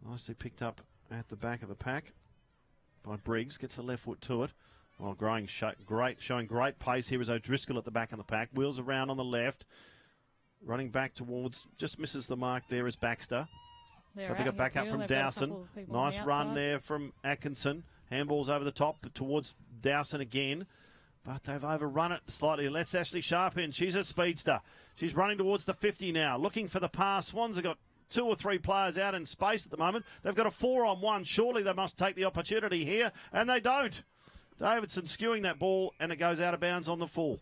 Nicely picked up at the back of the pack by Briggs. Gets the left foot to it. While showing great pace here is O'Driscoll at the back of the pack. Wheels around on the left. Running back towards, just misses the mark there is Baxter. But they got back up from Dowson. Nice run there from Atkinson. Handballs over the top towards Dowson again. But they've overrun it slightly. Let's Ashley Sharp in. She's a speedster. She's running towards the 50 now. Looking for the pass. Swans have got 2 or 3 players out in space at the moment. They've got a 4-on-1. Surely they must take the opportunity here. And they don't. Davidson skewing that ball and it goes out of bounds on the full.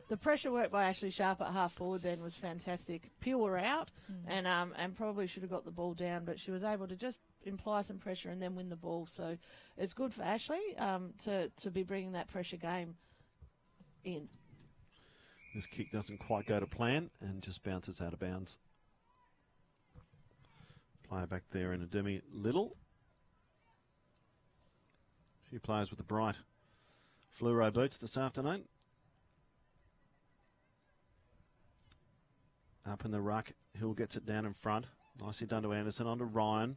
The pressure work by Ashley Sharp at half forward then was fantastic. Peel were out and probably should have got the ball down, but she was able to just imply some pressure and then win the ball. So it's good for Ashley to be bringing that pressure game in.
This kick doesn't quite go to plan and just bounces out of bounds. Player back there in a demi Little. Few players with the bright fluoro boots this afternoon. Up in the ruck, Hill gets it down in front. Nicely done to Anderson, on to Ryan.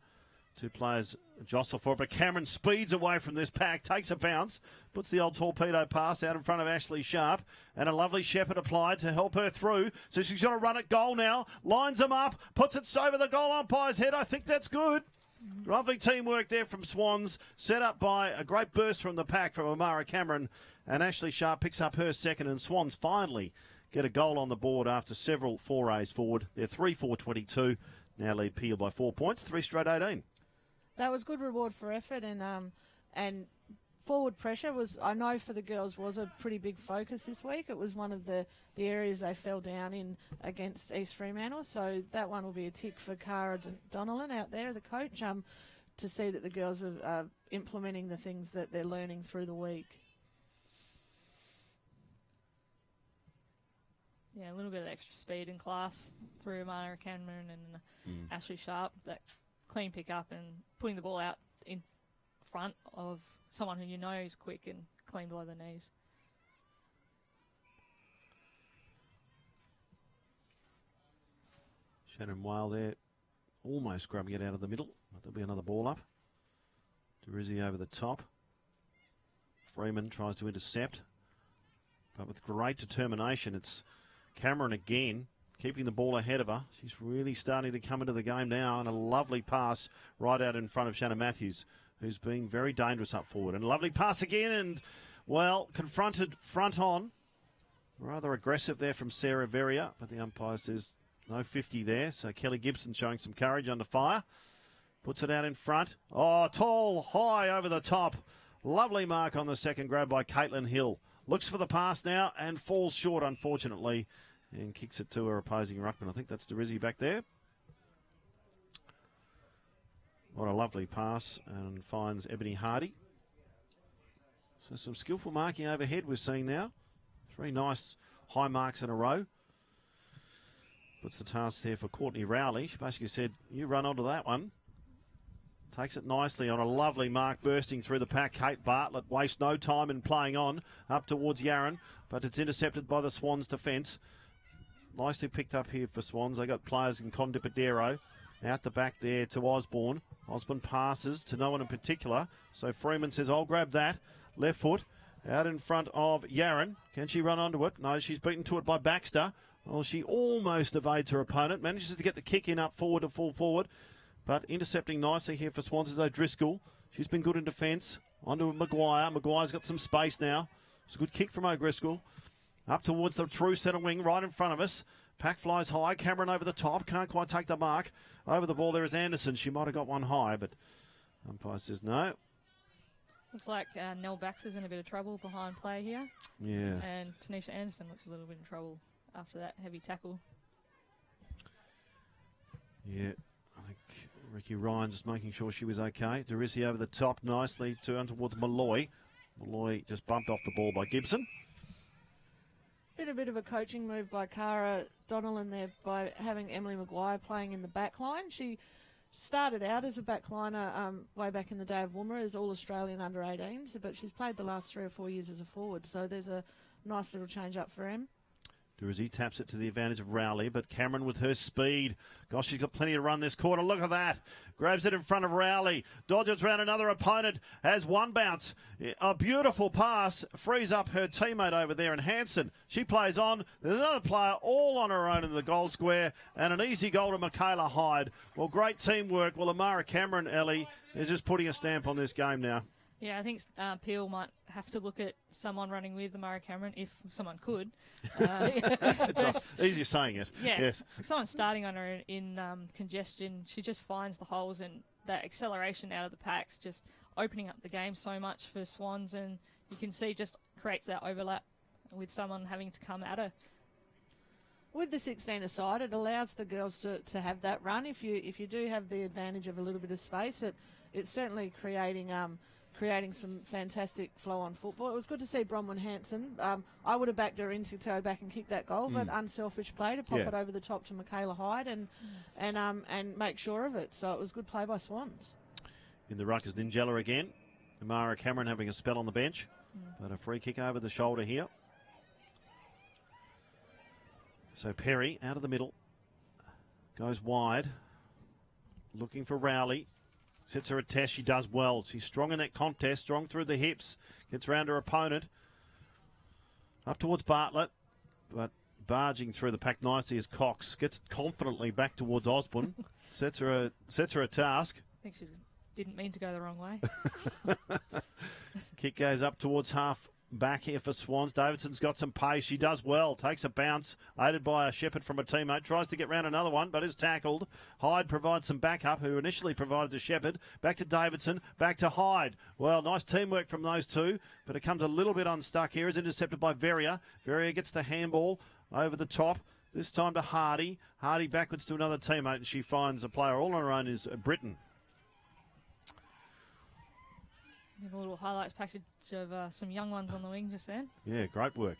2 players jostle for it, but Cameron speeds away from this pack, takes a bounce, puts the old torpedo pass out in front of Ashley Sharp, and a lovely Shepherd applied to help her through. So she's got to run at goal now, lines them up, puts it over the goal umpire's head. I think that's good. Lovely teamwork there from Swans, set up by a great burst from the pack from Amara Cameron, and Ashley Sharp picks up her second, and Swans finally get a goal on the board after several forays forward. They're 3-4-22, now lead Peel by 4 points, 3 straight 18.
That was good reward for effort, and forward pressure was, I know for the girls, was a pretty big focus this week. It was one of the areas they fell down in against East Fremantle, so that one will be a tick for Cara Donnellan out there, the coach, to see that the girls are implementing the things that they're learning through the week.
Yeah, a little bit of extra speed and class through Amara Cameron and Ashley Sharp. That clean pick up and putting the ball out in front of someone who you know is quick and clean below the knees.
Shannon Whale there, almost grabbing it out of the middle. There'll be another ball up. Derizzi over the top. Freeman tries to intercept, but with great determination. It's Cameron again, keeping the ball ahead of her. She's really starting to come into the game now, and a lovely pass right out in front of Shannon Matthews, who's being very dangerous up forward. And a lovely pass again, and, well, confronted front on. Rather aggressive there from Sarah Veria, but the umpire says no 50 there, so Kelly Gibson showing some courage under fire. Puts it out in front. Oh, tall, high over the top. Lovely mark on the second grab by Caitlin Hill. Looks for the pass now and falls short, unfortunately, and kicks it to her opposing ruckman. I think that's Derizzi back there. What a lovely pass, and finds Ebony Hardy. So some skillful marking overhead we're seeing now. 3 nice high marks in a row. Puts the task there for Courtney Rowley. She basically said, you run onto that one. Takes it nicely on a lovely mark, bursting through the pack. Kate Bartlett wastes no time in playing on up towards Yarran, but it's intercepted by the Swans' defence. Nicely picked up here for Swans. They got players in Condipadero. Out the back there to Osborne. Osborne passes to no one in particular. So Freeman says, I'll grab that. Left foot out in front of Yarran. Can she run onto it? No, she's beaten to it by Baxter. Well, she almost evades her opponent. Manages to get the kick in up forward to full forward. But intercepting nicely here for Swans is O'Driscoll. She's been good in defence. Onto Maguire. Maguire's got some space now. It's a good kick from O'Driscoll. Up towards the true centre wing right in front of us. Pack flies high. Cameron over the top. Can't quite take the mark. Over the ball there is Anderson. She might have got one high, but umpire says no.
Looks like Nell Baxter's in a bit of trouble behind play here.
Yeah.
And Tanisha Anderson looks a little bit in trouble after that heavy tackle.
Yeah, I think Ricky Ryan just making sure she was okay. Derisi over the top nicely turned towards Malloy. Malloy just bumped off the ball by Gibson.
Been a bit of a coaching move by Cara Donnellan there by having Emily Maguire playing in the back line. She started out as a backliner way back in the day of Woomera as All-Australian under-18s, but she's played the last 3 or 4 years as a forward, so there's a nice little change up for Em.
Derisi taps it to the advantage of Rowley, but Cameron with her speed. Gosh, she's got plenty to run this quarter. Look at that. Grabs it in front of Rowley. Dodges round another opponent. Has one bounce. A beautiful pass. Frees up her teammate over there in Hanson. She plays on. There's another player all on her own in the goal square. And an easy goal to Michaela Hyde. Well, great teamwork. Well, Amara Cameron, Ellie, is just putting a stamp on this game now.
Yeah, I think Peel might have to look at someone running with Amara Cameron if someone could.
It's easier saying it.
Yeah,
Yes.
if someone's starting on her in congestion, she just finds the holes, and that acceleration out of the packs just opening up the game so much for Swans, and you can see just creates that overlap with someone having to come at her.
With the 16-a-side, it allows the girls to have that run. If you do have the advantage of a little bit of space, it's certainly creating some fantastic flow on football. It was good to see Bronwyn Hanson. I would have backed her in to go back and kick that goal, but unselfish play to pop it over the top to Michaela Hyde and make sure of it. So it was good play by Swans.
In the ruck is Ninjella again. Amara Cameron having a spell on the bench, but a free kick over the shoulder here. So Perry out of the middle, goes wide, looking for Rowley. Sets her a test. She does well. She's strong in that contest, strong through the hips. Gets round her opponent. Up towards Bartlett, but barging through the pack nicely is Cox. Gets confidently back towards Osborne. sets her a task.
I think she didn't mean to go the wrong way.
Kick goes up towards half back here for Swans. Davidson's got some pace. She does well. Takes a bounce, aided by a shepherd from a teammate. Tries to get round another one, but is tackled. Hyde provides some backup, who initially provided to Shepherd. Back to Davidson. Back to Hyde. Well, nice teamwork from those two, but it comes a little bit unstuck here. It's intercepted by Verrier. Verrier gets the handball over the top. This time to Hardy. Hardy backwards to another teammate, and she finds a player all on her own is Britton.
There's a little highlights package of some young ones on the wing just then.
Yeah, great work.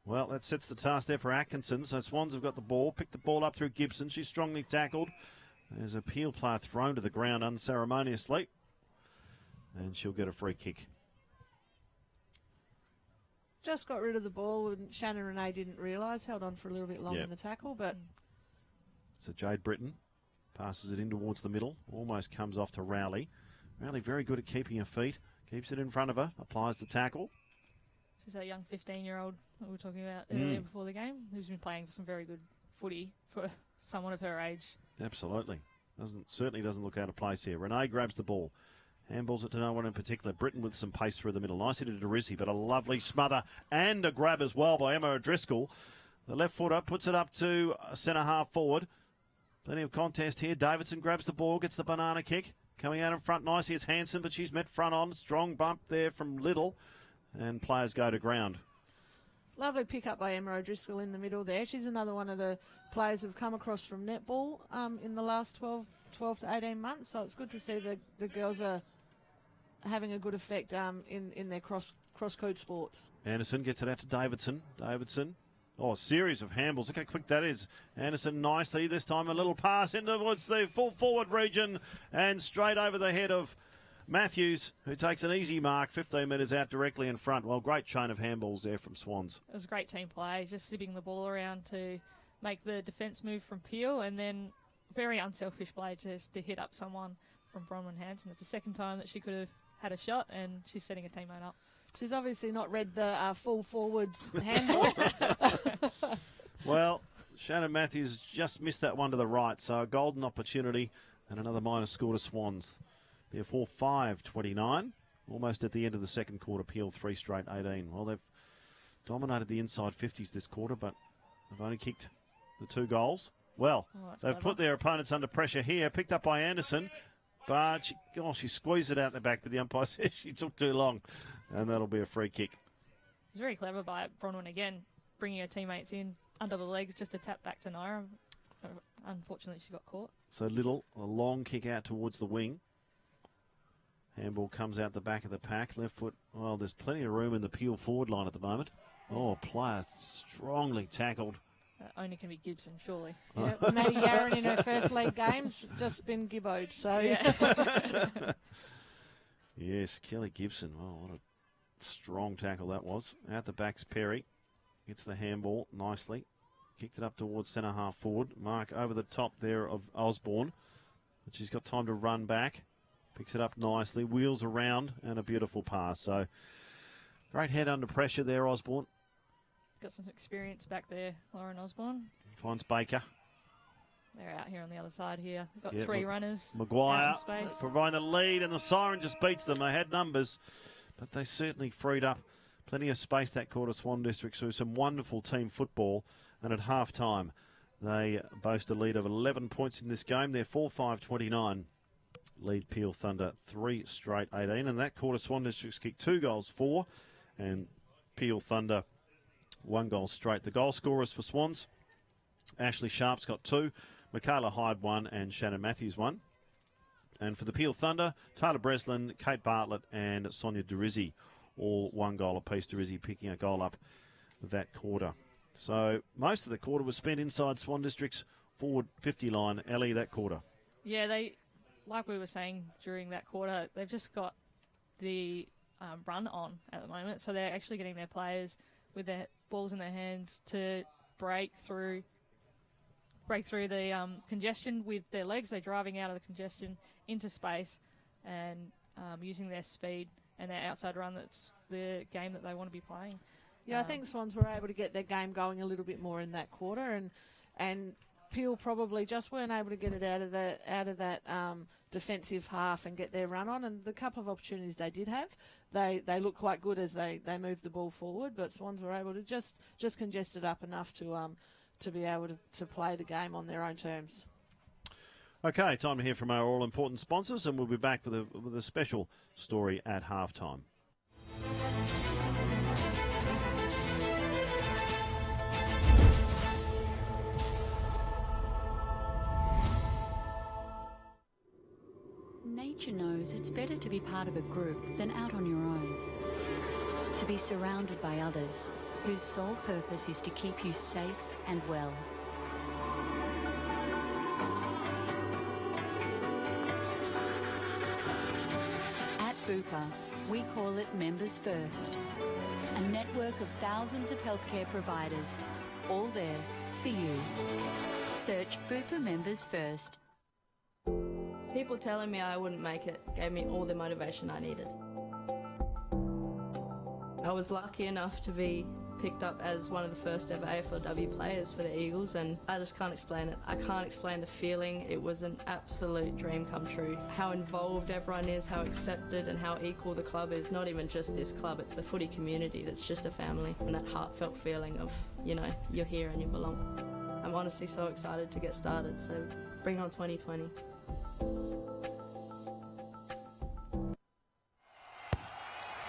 Well, that sets the task there for Atkinson. So Swans have got the ball, picked the ball up through Gibson. She's strongly tackled. There's a Peel player thrown to the ground unceremoniously. And she'll get a free kick.
Just got rid of the ball, and Shannon Renee didn't realise. Held on for a little bit long in the tackle, but...
So Jade Britton passes it in towards the middle. Almost comes off to Rowley. Rowley very good at keeping her feet. Keeps it in front of her. Applies the tackle.
She's that young 15-year-old that we were talking about earlier before the game, who's been playing some very good footy for someone of her age.
Absolutely. Certainly doesn't look out of place here. Renee grabs the ball. Handballs it to no one in particular. Britton with some pace through the middle. Nicely to Derisi, but a lovely smother and a grab as well by Emma O'Driscoll. The left footer puts it up to centre half forward. Plenty of contest here. Davidson grabs the ball, gets the banana kick. Coming out in front nicely is Hanson, but she's met front on. Strong bump there from Little. And players go to ground.
Lovely pick up by Emma O'Driscoll in the middle there. She's another one of the players who've come across from netball in the last 12 to 18 months. So it's good to see the girls are having a good effect in their cross-code sports.
Anderson gets it out to Davidson. Davidson Oh, a series of handballs. Look how quick that is. Anderson nicely. This time a little pass into towards the full forward region and straight over the head of Matthews, who takes an easy mark, 15 metres out directly in front. Well, great chain of handballs there from Swans.
It was a great team play, just zipping the ball around to make the defence move from Peel, and then very unselfish play just to hit up someone from Bronwyn Hanson. It's the second time that she could have had a shot, and she's setting a teammate up.
She's obviously not read the full forwards handball.
Well, Shannon Matthews just missed that one to the right, so a golden opportunity and another minus score to Swans. Therefore, 5-29, almost at the end of the second quarter. Peel 3 straight 18. Well, they've dominated the inside 50s this quarter, but they've only kicked the 2 goals. Well, they've put their opponents under pressure here. Picked up by Anderson, but she squeezed it out the back, but the umpire says she took too long, and that'll be a free kick.
It was very clever by Bronwyn again, bringing her teammates in under the legs just to tap back to Naira. Unfortunately, she got caught.
So Little, a long kick out towards the wing. Handball comes out the back of the pack. Left foot, well, there's plenty of room in the Peel forward line at the moment. Oh, player strongly tackled.
Only can be Gibson, surely.
Yeah, Maddie Garron in her first league games just been gibboed. So
Yeah.
Yes, Kelly Gibson. Oh, what a strong tackle that was. Out the back's Perry. Gets the handball nicely. Kicked it up towards centre half forward. Mark over the top there of Osborne. But she's got time to run back. Picks it up nicely. Wheels around and a beautiful pass. So great head under pressure there, Osborne.
Got some experience back there, Lauren Osborne.
Finds Baker.
They're out here on the other side here. We've got
Yeah,
3 runners.
Maguire
out in space.
providing the lead, and the siren just beats them. They had numbers, but they certainly freed up plenty of space that quarter. Swan District through some wonderful team football, and at half-time they boast a lead of 11 points in this game. They're 4-5-29. Lead Peel Thunder 3 straight 18, and that quarter Swan District's kicked 2 goals, 4, and Peel Thunder 1 goal straight. The goal scorers for Swans: Ashley Sharp's got 2, Michaela Hyde 1, and Shannon Matthews 1. And for the Peel Thunder, Taylor Breslin, Kate Bartlett, and Sonia Durizzi, all 1 goal apiece. Durizzi picking a goal up that quarter. So most of the quarter was spent inside Swan District's forward 50 line. Ellie, that quarter.
Yeah, they, like we were saying during that quarter, they've just got the run on at the moment. So they're actually getting their players with their balls in their hands to break through the congestion with their legs. They're driving out of the congestion into space and using their speed and their outside run. That's the game that they want to be playing.
yeah, I think Swans were able to get their game going a little bit more in that quarter, and Peel probably just weren't able to get it out of that defensive half and get their run on. And the couple of opportunities they did have, they looked quite good as they moved the ball forward. But Swans were able to just congest it up enough to be able to play the game on their own terms.
Okay, time to hear from our all-important sponsors, and we'll be back with a special story at halftime.
Nature knows it's better to be part of a group than out on your own. To be surrounded by others whose sole purpose is to keep you safe and well. At Bupa, we call it Members First, a network of thousands of healthcare providers, all there for you. Search Bupa Members First.
People telling me I wouldn't make it gave me all the motivation I needed. I was lucky enough to be picked up as one of the first ever AFLW players for the Eagles, and I just can't explain it. I can't explain the feeling. It was an absolute dream come true. How involved everyone is, how accepted and how equal the club is. Not even just this club, it's the footy community that's just a family, and that heartfelt feeling of, you know, you're here and you belong. I'm honestly so excited to get started, so bring on 2020.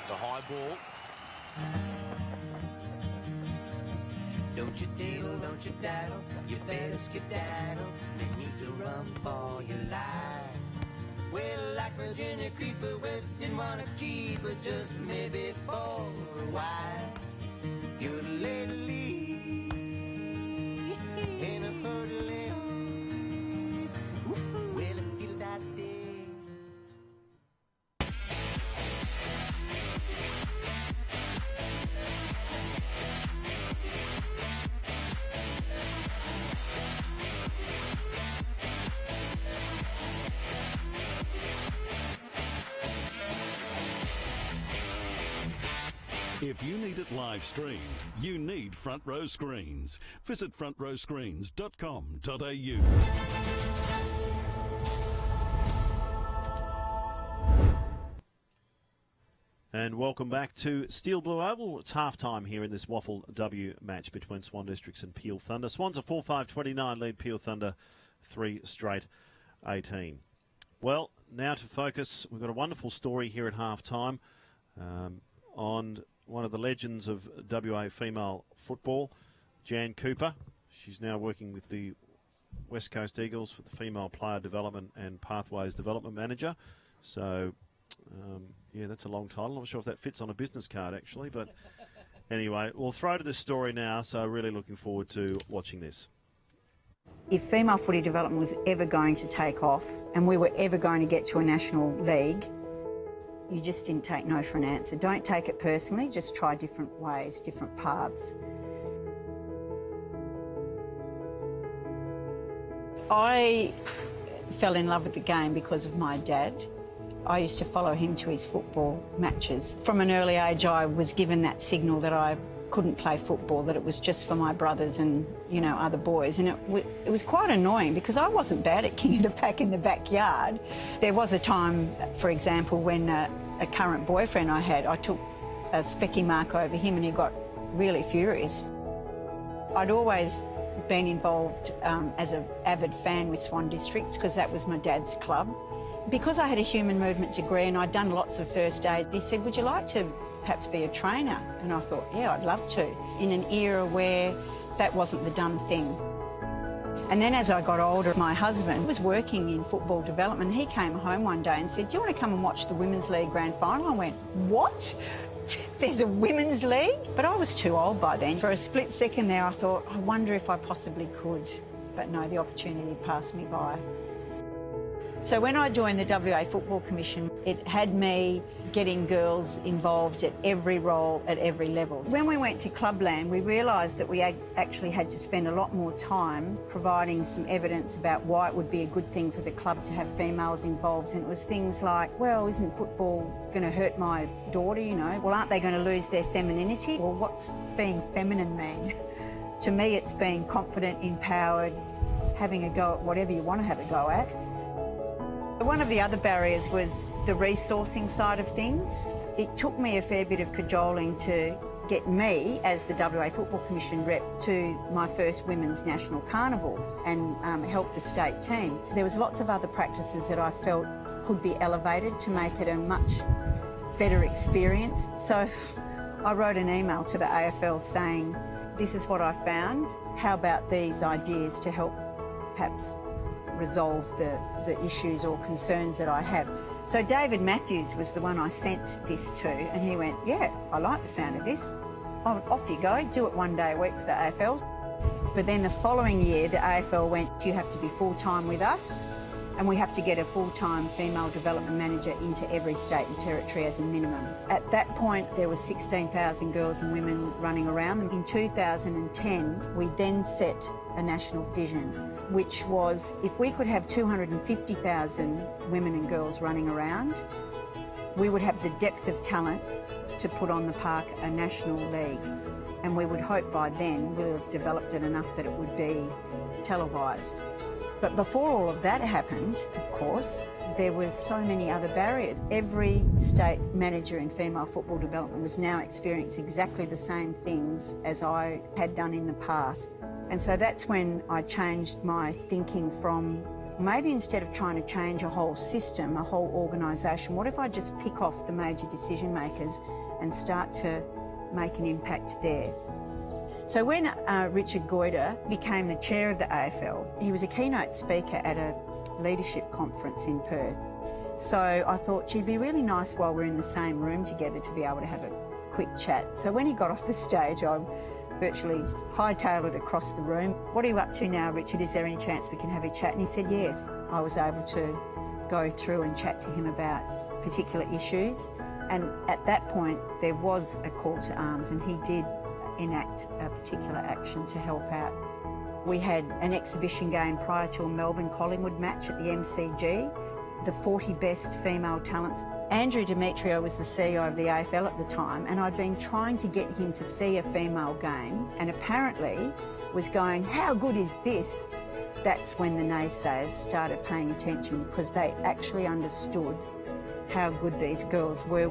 The high ball. Don't you diddle, don't you daddle, you better skedaddle. You need to run for your life. Well, like Virginia Creeper, well, didn't want to keep her, just maybe for a while. You're lately.
If you need it live streamed, you need Front Row Screens. Visit frontrowscreens.com.au.
And welcome back to Steel Blue Oval. It's half-time here in this WAFLW match between Swan Districts and Peel Thunder. Swans are 4-5-29, lead Peel Thunder 3 straight 18. Well, now to focus. We've got a wonderful story here at half-time on one of the legends of WA female football, Jan Cooper. She's now working with the West Coast Eagles for the Female Player Development and Pathways Development Manager. So... yeah, that's a long title. I'm not sure if that fits on a business card, actually. But anyway, we'll throw to this story now, so really looking forward to watching this.
If female footy development was ever going to take off and we were ever going to get to a national league, you just didn't take no for an answer. Don't take it personally, just try different ways, different paths. I fell in love with the game because of my dad. I used to follow him to his football matches. From an early age, I was given that signal that I couldn't play football, that it was just for my brothers and, you know, other boys. And it was quite annoying because I wasn't bad at king of the pack in the backyard. There was a time, for example, when a current boyfriend I had, I took a specky mark over him and he got really furious. I'd always been involved as an avid fan with Swan Districts because that was my dad's club. Because I had a human movement degree and I'd done lots of first aid, he said, would you like to perhaps be a trainer? And I thought, yeah, I'd love to, in an era where that wasn't the done thing. And then as I got older, my husband was working in football development. He came home one day and said, do you want to come and watch the Women's League Grand Final? I went, what? There's a Women's League? But I was too old by then. For a split second there, I thought, I wonder if I possibly could. But no, the opportunity passed me by. So when I joined the WA Football Commission, it had me getting girls involved at every role, at every level. When we went to Clubland, we realised that we actually had to spend a lot more time providing some evidence about why it would be a good thing for the club to have females involved. And it was things like, well, isn't football going to hurt my daughter, you know? Well, aren't they going to lose their femininity? Well, what's being feminine mean? To me, it's being confident, empowered, having a go at whatever you want to have a go at. One of the other barriers was the resourcing side of things. It took me a fair bit of cajoling to get me, as the WA Football Commission rep, to my first Women's National Carnival and help the state team. There was lots of other practices that I felt could be elevated to make it a much better experience. So I wrote an email to the AFL saying, this is what I found. How about these ideas to help perhaps resolve the issues or concerns that I have. So David Matthews was the one I sent this to, and he went, yeah, I like the sound of this. Oh, off you go, do it one day a week for the AFL. But then the following year, the AFL went, you have to be full-time with us, and we have to get a full-time female development manager into every state and territory as a minimum. At that point, there were 16,000 girls and women running around. In 2010, we then set a national vision, which was if we could have 250,000 women and girls running around, we would have the depth of talent to put on the park a national league. And we would hope by then we'll have developed it enough that it would be televised. But before all of that happened, of course, there was so many other barriers. Every state manager in female football development was now experiencing exactly the same things as I had done in the past. And so that's when I changed my thinking from maybe instead of trying to change a whole system, a whole organisation, what if I just pick off the major decision makers and start to make an impact there? So when Richard Goyder became the chair of the AFL, he was a keynote speaker at a leadership conference in Perth. So I thought, gee, it'd be really nice while we're in the same room together to be able to have a quick chat. So when he got off the stage, I virtually hightailed it across the room. What are you up to now, Richard? Is there any chance we can have a chat? And he said yes. I was able to go through and chat to him about particular issues. And at that point, there was a call to arms, and he did enact a particular action to help out. We had an exhibition game prior to a Melbourne-Collingwood match at the MCG. The 40 best female talents Andrew Demetrio was the CEO of the AFL at the time, and I'd been trying to get him to see a female game, and apparently was going, how good is this? That's when the naysayers started paying attention, because they actually understood how good these girls were.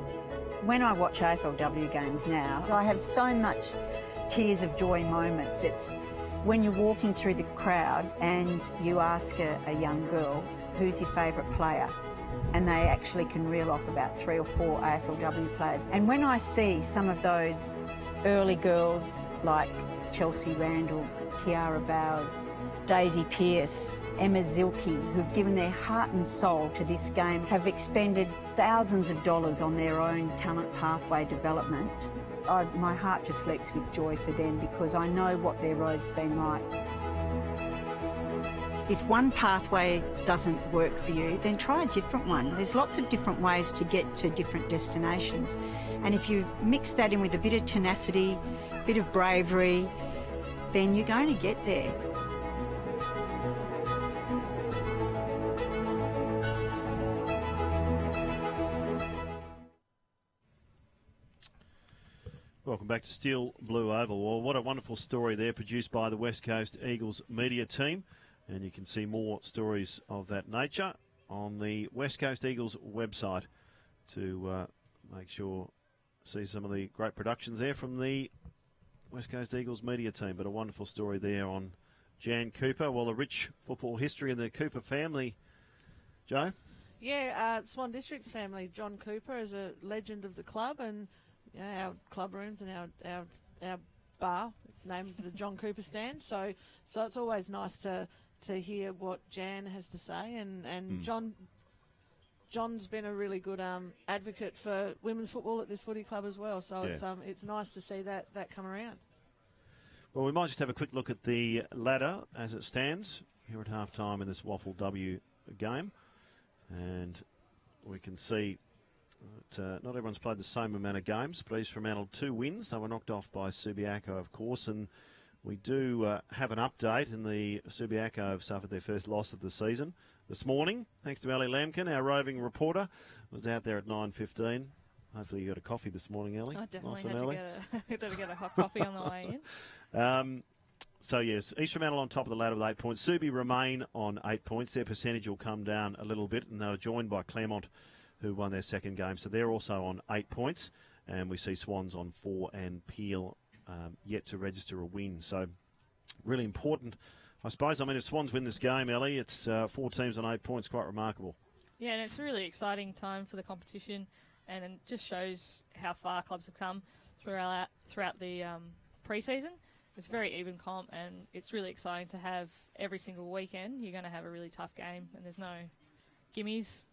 When I watch AFLW games now, I have so much tears of joy moments. It's when you're walking through the crowd and you ask a young girl, who's your favourite player? And they actually can reel off about 3 or 4 AFLW players. And when I see some of those early girls like Chelsea Randall, Kiara Bowers, Daisy Pearce, Emma Zilke, who've given their heart and soul to this game, have expended thousands of dollars on their own talent pathway development, my heart just leaps with joy for them, because I know what their road's been like. If one pathway doesn't work for you, then try a different one. There's lots of different ways to get to different destinations. And if you mix that in with a bit of tenacity, a bit of bravery, then you're going to get there.
Welcome back to Steel Blue Oval. Well, what a wonderful story there, produced by the West Coast Eagles media team. And you can see more stories of that nature on the West Coast Eagles website to make sure see some of the great productions there from the West Coast Eagles media team. But a wonderful story there on Jan Cooper. Well, a rich football history in the Cooper family. Joe?
Yeah, Swan District's family. John Cooper is a legend of the club, and you know, our club rooms and our bar named the John Cooper Stand. So it's always nice to hear what Jan has to say, and John's been a really good advocate for women's football at this footy club as well. So it's nice to see that come around.
Well, we might just have a quick look at the ladder as it stands here at half-time in this WAFLW game, and we can see that not everyone's played the same amount of games, but East Fremantle 2 wins. They were knocked off by Subiaco, of course, and we do have an update, and the Subiaco have suffered their first loss of the season this morning. Thanks to Ali Lamkin, our roving reporter, was out there at 9:15. Hopefully you got a coffee this morning, Ellie.
I definitely
nice
had to get a hot coffee on the way in.
So, yes, East Fremantle on top of the ladder with 8 points. Subi remain on 8 points. Their percentage will come down a little bit, and they were joined by Claremont, who won their second game. So they're also on 8 points, and we see Swans on 4 and Peel yet to register a win. So really important, I suppose. I mean, if Swans win this game, Ellie, it's 4 teams on 8 points. Quite remarkable. Yeah,
and it's a really exciting time for the competition, and it just shows how far clubs have come throughout the pre-season. It's a very even comp, and it's really exciting to have every single weekend. You're going to have a really tough game, and there's no gimmies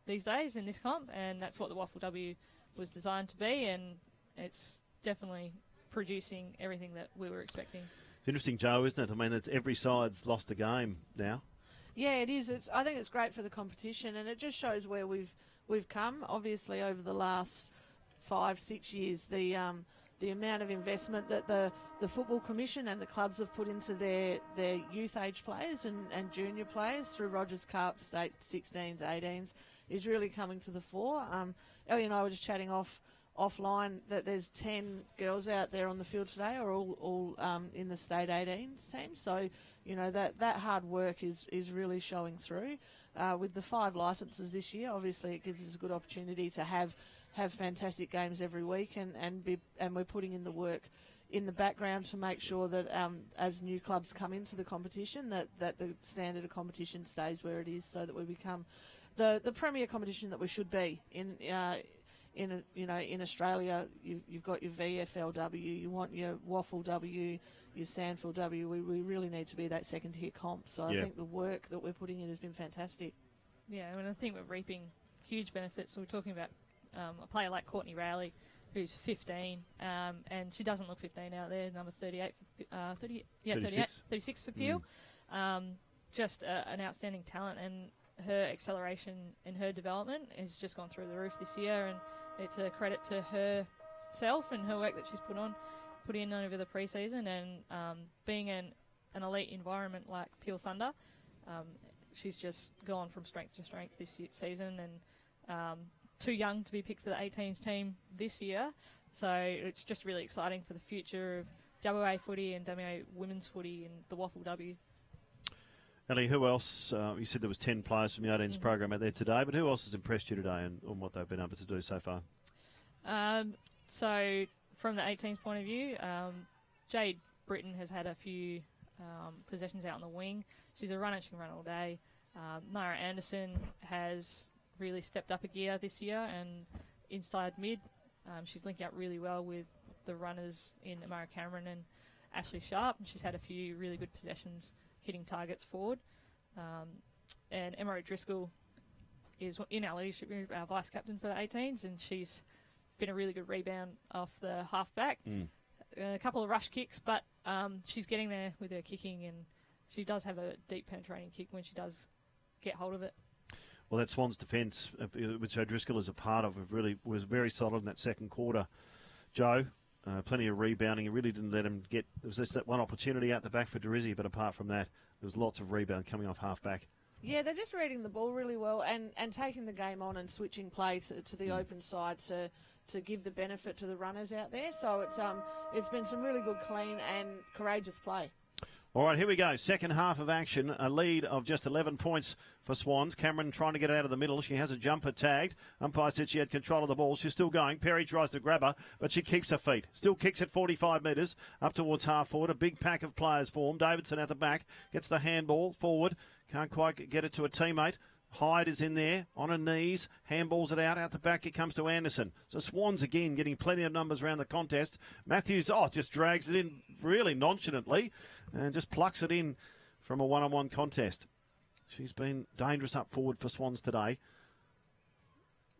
these days in this comp, and that's what the WAFLW was designed to be, and it's definitely producing everything that we were expecting.
It's interesting, Joe, isn't it? I mean, it's every side's lost a game now. Yeah,
it is. I think it's great for the competition, and it just shows where we've come. Obviously, over the last 5-6 years, the amount of investment that the Football Commission and the clubs have put into their youth age players and junior players through Rogers Cup, State 16s, 18s, is really coming to the fore. Ellie and I were just chatting offline that there's 10 girls out there on the field today, are all in the State 18s team. So, you know, that hard work is really showing through. With the 5 licences this year, obviously it gives us a good opportunity to have fantastic games every week, and we're putting in the work in the background to make sure that as new clubs come into the competition, that the standard of competition stays where it is, so that we become the premier competition that we should be in Australia. You've got your VFLW, you want your WAFLW, your SANFLW. We really need to be that second tier comp. So I think the work that we're putting in has been fantastic.
Yeah, I think we're reaping huge benefits. So we're talking about a player like Courtney Rowley, who's 15, and she doesn't look 15 out there, number 38, 36 for Peel. Just an outstanding talent, and her acceleration in her development has just gone through the roof this year, and it's a credit to herself and her work that she's put in over the pre-season, and being an elite environment like Peel Thunder, she's just gone from strength to strength this season, and too young to be picked for the 18s team this year. So it's just really exciting for the future of WA footy and WA women's footy and the WAFLW.
Ellie, who else? You said there was 10 players from the 18s program out there today, but who else has impressed you today and on what they've been able to do so far?
So from the 18s point of view, Jade Britton has had a few possessions out on the wing. She's a runner, she can run all day. Naira Anderson has really stepped up a gear this year, and inside mid, she's linking up really well with the runners in Amara Cameron and Ashley Sharp. And she's had a few really good possessions hitting targets forward. And Emma O'Driscoll is in our leadership group, our vice captain for the 18s, and she's been a really good rebound off the half-back. A couple of rush kicks, but she's getting there with her kicking, and she does have a deep penetrating kick when she does get hold of it.
Well, that Swans defence, which O'Driscoll is a part of, really was very solid in that second quarter. Joe, plenty of rebounding. He really didn't let him get... There was just that one opportunity out the back for Derizzi, but apart from that, there was lots of rebound coming off half-back.
Yeah, they're just reading the ball really well and taking the game on and switching play to the open side to give the benefit to the runners out there. So it's been some really good, clean and courageous play.
All right, here we go. Second half of action. A lead of just 11 points for Swans. Cameron trying to get it out of the middle. She has a jumper tagged. Umpire said she had control of the ball. She's still going. Perry tries to grab her, but she keeps her feet. Still kicks at 45 metres up towards half forward. A big pack of players form. Davidson at the back. Gets the handball forward. Can't quite get it to a teammate. Hyde is in there, on her knees, handballs it out the back, it comes to Anderson. So Swans again getting plenty of numbers around the contest. Matthews, just drags it in really nonchalantly and just plucks it in from a one-on-one contest. She's been dangerous up forward for Swans today.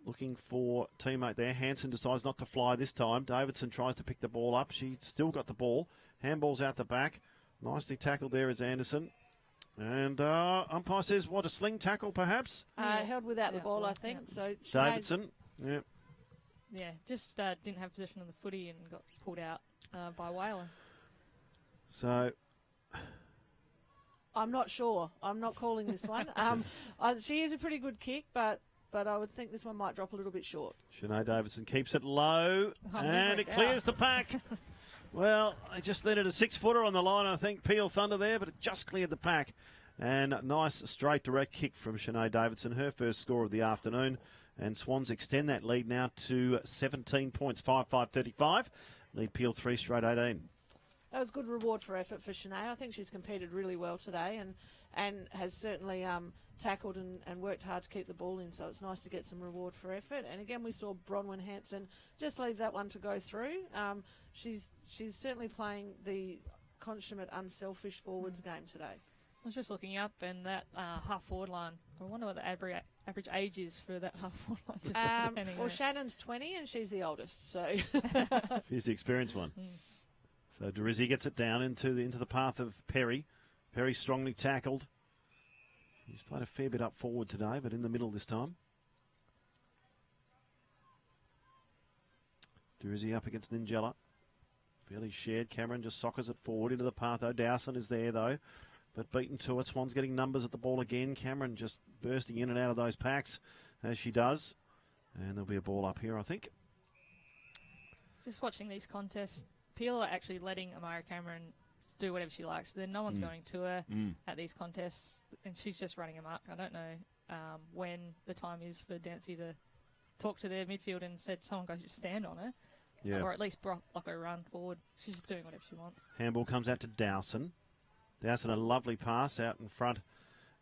Looking for teammate there. Hanson decides not to fly this time. Davidson tries to pick the ball up. She's still got the ball. Handballs out the back. Nicely tackled there is Anderson. And umpire says, what, a sling tackle perhaps?
Held without the ball, I think. So
Davidson, yeah.
Yeah, just didn't have possession of the footy and got pulled out by Whaler.
So...
I'm not sure. I'm not calling this one. She is a pretty good kick, but I would think this one might drop a little bit short.
Sinead Davidson keeps it low, and it clears the pack. Well, they just let it a 6-footer on the line, I think. Peel Thunder there, but it just cleared the pack. And nice, straight, direct kick from Sinead Davidson, her first score of the afternoon. And Swans extend that lead now to 17 points, 5-5-35. Lead Peel 3 straight 18.
That was good reward for effort for Sinead. I think she's competed really well today and has certainly tackled and worked hard to keep the ball in, so it's nice to get some reward for effort. And again, we saw Bronwyn Hanson just leave that one to go through. She's certainly playing the consummate unselfish forwards game today.
I was just looking up, and that half-forward line, I wonder what the average age is for that half-forward line.
Well, Shannon's 20 and she's the oldest, so...
She's the experienced one. So Derizzi gets it down into the path of Perry. Perry strongly tackled. He's played a fair bit up forward today, but in the middle this time. Derizzi up against Ninjella. Fairly shared. Cameron just soccers it forward into the path, though. Dowson is there, though, but beaten to it. Swan's getting numbers at the ball again. Cameron just bursting in and out of those packs as she does. And there'll be a ball up here, I think.
Just watching these contests, Peel are actually letting Amara Cameron do whatever she likes. Then no one's going to her at these contests, and she's just running amok. I don't know when the time is for Dancy to talk to their midfield and said someone go just stand on her.
Yeah.
Or at least block her run forward. She's just doing whatever she wants.
Handball comes out to Dowson. Dowson, a lovely pass out in front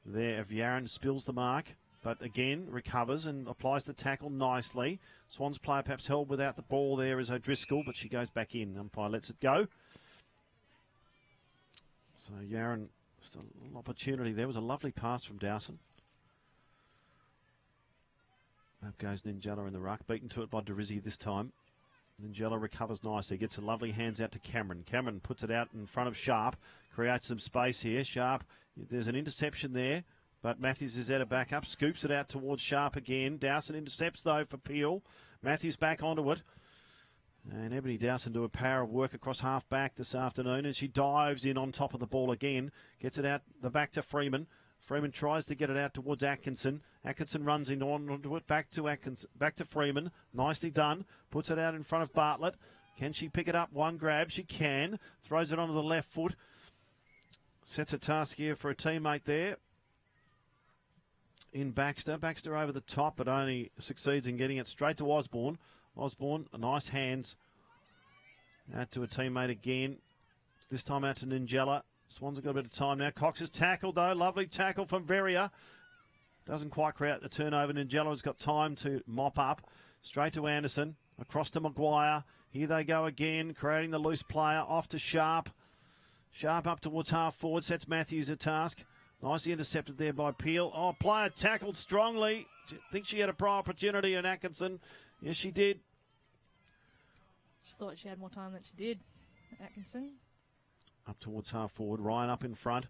there of Yaron. Spills the mark, but again recovers and applies the tackle nicely. Swans player perhaps held without the ball there is O'Driscoll, but she goes back in. Umpire lets it go. So Yaron, just a little opportunity there. Was a lovely pass from Dowson. Up goes Ninjella in the ruck. Beaten to it by Derizzi this time. Ninjella recovers nicely. Gets a lovely hands out to Cameron. Cameron puts it out in front of Sharp. Creates some space here. Sharp, there's an interception there, but Matthews is there to back up. Scoops it out towards Sharp again. Dowson intercepts, though, for Peel. Matthews back onto it. And Ebony Dowson doing power of work across half back this afternoon, and she dives in on top of the ball again. Gets it out the back to Freeman. Freeman tries to get it out towards Atkinson. Atkinson runs onto it, back to Atkinson, back to Freeman. Nicely done. Puts it out in front of Bartlett. Can she pick it up? One grab. She can. Throws it onto the left foot. Sets a task here for a teammate there in Baxter. Baxter over the top, but only succeeds in getting it straight to Osborne. Osborne, nice hands. Out to a teammate again. This time out to Ninjella. Swans have got a bit of time now. Cox is tackled, though. Lovely tackle from Verrier. Doesn't quite create the turnover. Ninjella has got time to mop up. Straight to Anderson. Across to Maguire. Here they go again, creating the loose player. Off to Sharp. Sharp up towards half forward. Sets Matthews a task. Nicely intercepted there by Peel. Oh, player tackled strongly. I think she had a prior opportunity in Atkinson. Yes, she did.
Just thought she had more time than she did, Atkinson.
Up towards half forward. Ryan up in front.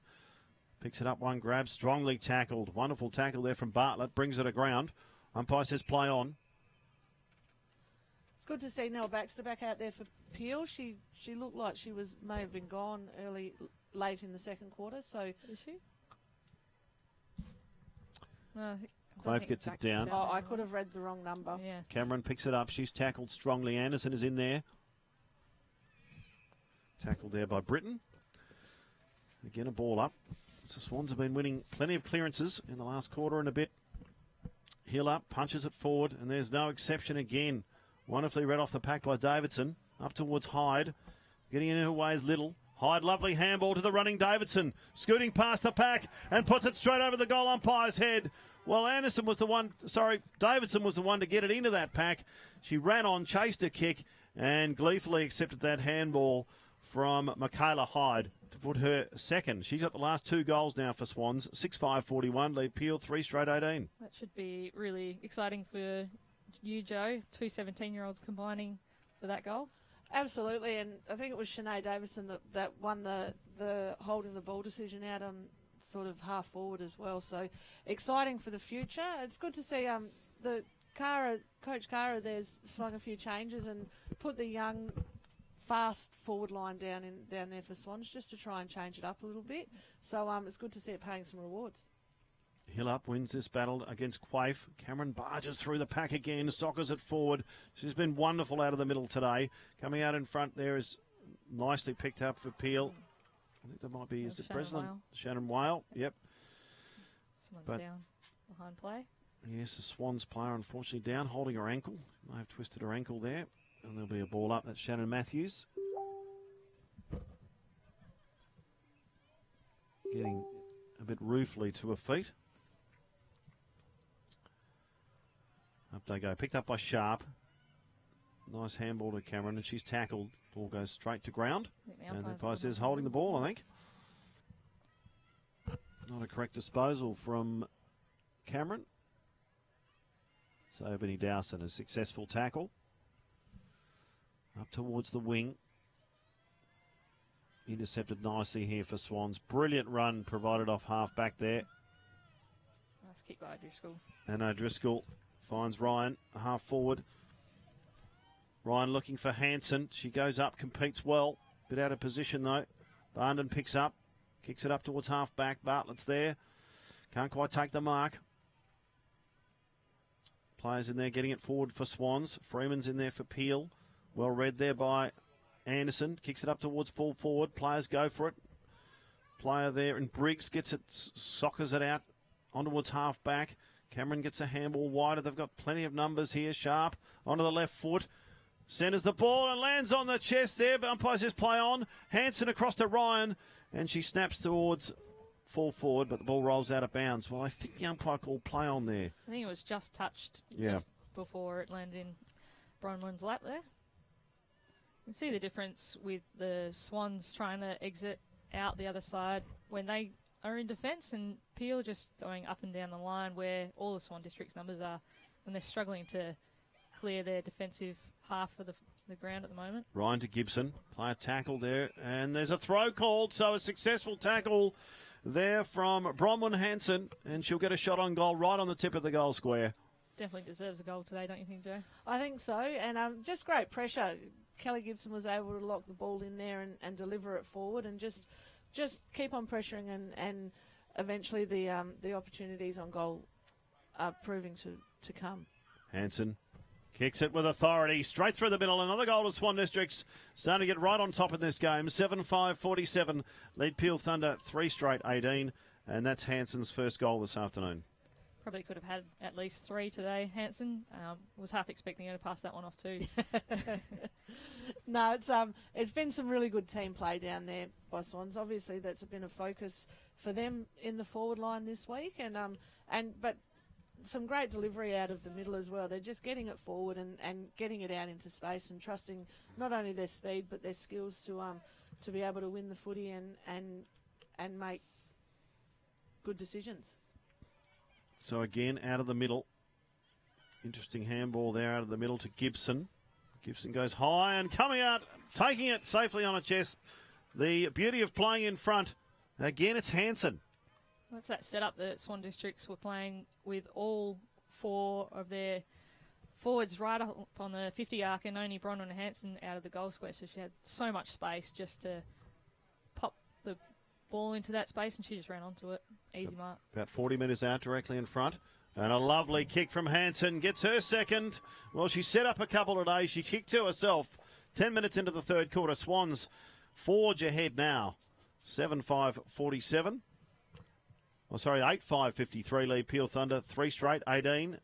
Picks it up, one grab. Strongly tackled. Wonderful tackle there from Bartlett. Brings it aground. Umpire says play on.
It's good to see Nell Baxter back out there for Peel. She looked like she may have been gone late in the second quarter. So
Is she? No, I don't
Clove
think
gets it
Baxter's
down.
out
I
there.
could have read the wrong number.
Yeah.
Cameron picks it up. She's tackled strongly. Anderson is in there. Tackled there by Britton. Again, a ball up. So Swans have been winning plenty of clearances in the last quarter and a bit. Hill up, punches it forward, and there's no exception again. Wonderfully read off the pack by Davidson. Up towards Hyde. Getting in her way is Little. Hyde, lovely handball to the running Davidson. Scooting past the pack and puts it straight over the goal umpire's head. Well, Davidson was the one to get it into that pack. She ran on, chased a kick, and gleefully accepted that handball from Michaela Hyde to put her second. She's got the last 2 goals now for Swans. 6-5-41, lead Peel 3 straight 18.
That should be really exciting for you, Joe. 2 17-year-olds combining for that goal.
Absolutely, and I think it was Shanae Davison that won the holding the ball decision out on sort of half forward as well. So exciting for the future. It's good to see Coach Cara there's swung a few changes and put the young fast forward line down there for Swans just to try and change it up a little bit. So it's good to see it paying some rewards.
Hill up wins this battle against Quaife. Cameron barges through the pack again, soccers it forward. She's been wonderful out of the middle today. Coming out in front there is nicely picked up for Peel. I think that might be, is it Breslin? Shannon Whale, yep.
Someone's down behind play.
Yes, the Swans player unfortunately down, holding her ankle. May have twisted her ankle there. And there'll be a ball up. That's Shannon Matthews. Getting a bit ruefully to her feet. Up they go. Picked up by Sharp. Nice handball to Cameron, and she's tackled. Ball goes straight to ground. And the umpire says holding the ball, I think. Not a correct disposal from Cameron. So Benny Dowson, a successful tackle. Up towards the wing. Intercepted nicely here for Swans. Brilliant run provided off half back there.
Nice kick by O'Driscoll.
And O'Driscoll finds Ryan, half forward. Ryan looking for Hanson. She goes up, competes well. Bit out of position though. Barnden picks up. Kicks it up towards half back. Bartlett's there. Can't quite take the mark. Players in there getting it forward for Swans. Freeman's in there for Peel. Well read there by Anderson. Kicks it up towards full forward. Players go for it. Player there, and Briggs gets it, soccers it out on towards half back. Cameron gets a handball wider. They've got plenty of numbers here. Sharp onto the left foot. Centres the ball and lands on the chest there. But umpire says play on. Hanson across to Ryan. And she snaps towards full forward, but the ball rolls out of bounds. Well, I think the umpire called play on there.
I think it was just touched just before it landed in Bronwyn's lap there. You can see the difference with the Swans trying to exit out the other side when they are in defence, and Peel just going up and down the line where all the Swan District's numbers are when they're struggling to clear their defensive half of the ground at the moment.
Ryan to Gibson. Player tackle there, and there's a throw called, so a successful tackle there from Bronwyn Hanson, and she'll get a shot on goal right on the tip of the goal square.
Definitely deserves a goal today, don't you think, Joe?
I think so, and just great pressure. Kelly Gibson was able to lock the ball in there and deliver it forward and just keep on pressuring and eventually the opportunities on goal are proving to come.
Hansen kicks it with authority, straight through the middle. Another goal to Swan Districts. Starting to get right on top in this game. 7-5-47. Lead Peel Thunder 3 straight 18. And that's Hansen's first goal this afternoon.
Probably could have had at least 3 today, Hansen. Was half expecting her to pass that one off too.
No, it's been some really good team play down there by Swans. Obviously, that's been a focus for them in the forward line this week, but some great delivery out of the middle as well. They're just getting it forward and getting it out into space and trusting not only their speed but their skills to be able to win the footy and make good decisions.
So again, out of the middle. Interesting handball there out of the middle to Gibson. Gibson goes high and coming out, taking it safely on a chest. The beauty of playing in front. Again, it's Hansen.
That's that setup that Swan Districts were playing with all 4 of their forwards right up on the 50 arc and only Bronwyn Hansen out of the goal square. So she had so much space just to pop the ball into that space, and she just ran onto it. Easy mark. About
40 metres out directly in front. And a lovely kick from Hansen. Gets her second. Well, she set up a couple today. She kicked to herself. 10 minutes into the third quarter. Swans forge ahead now. 7-5-47. Oh, sorry, 8-5-53 lead Peel Thunder. 3 straight, 18.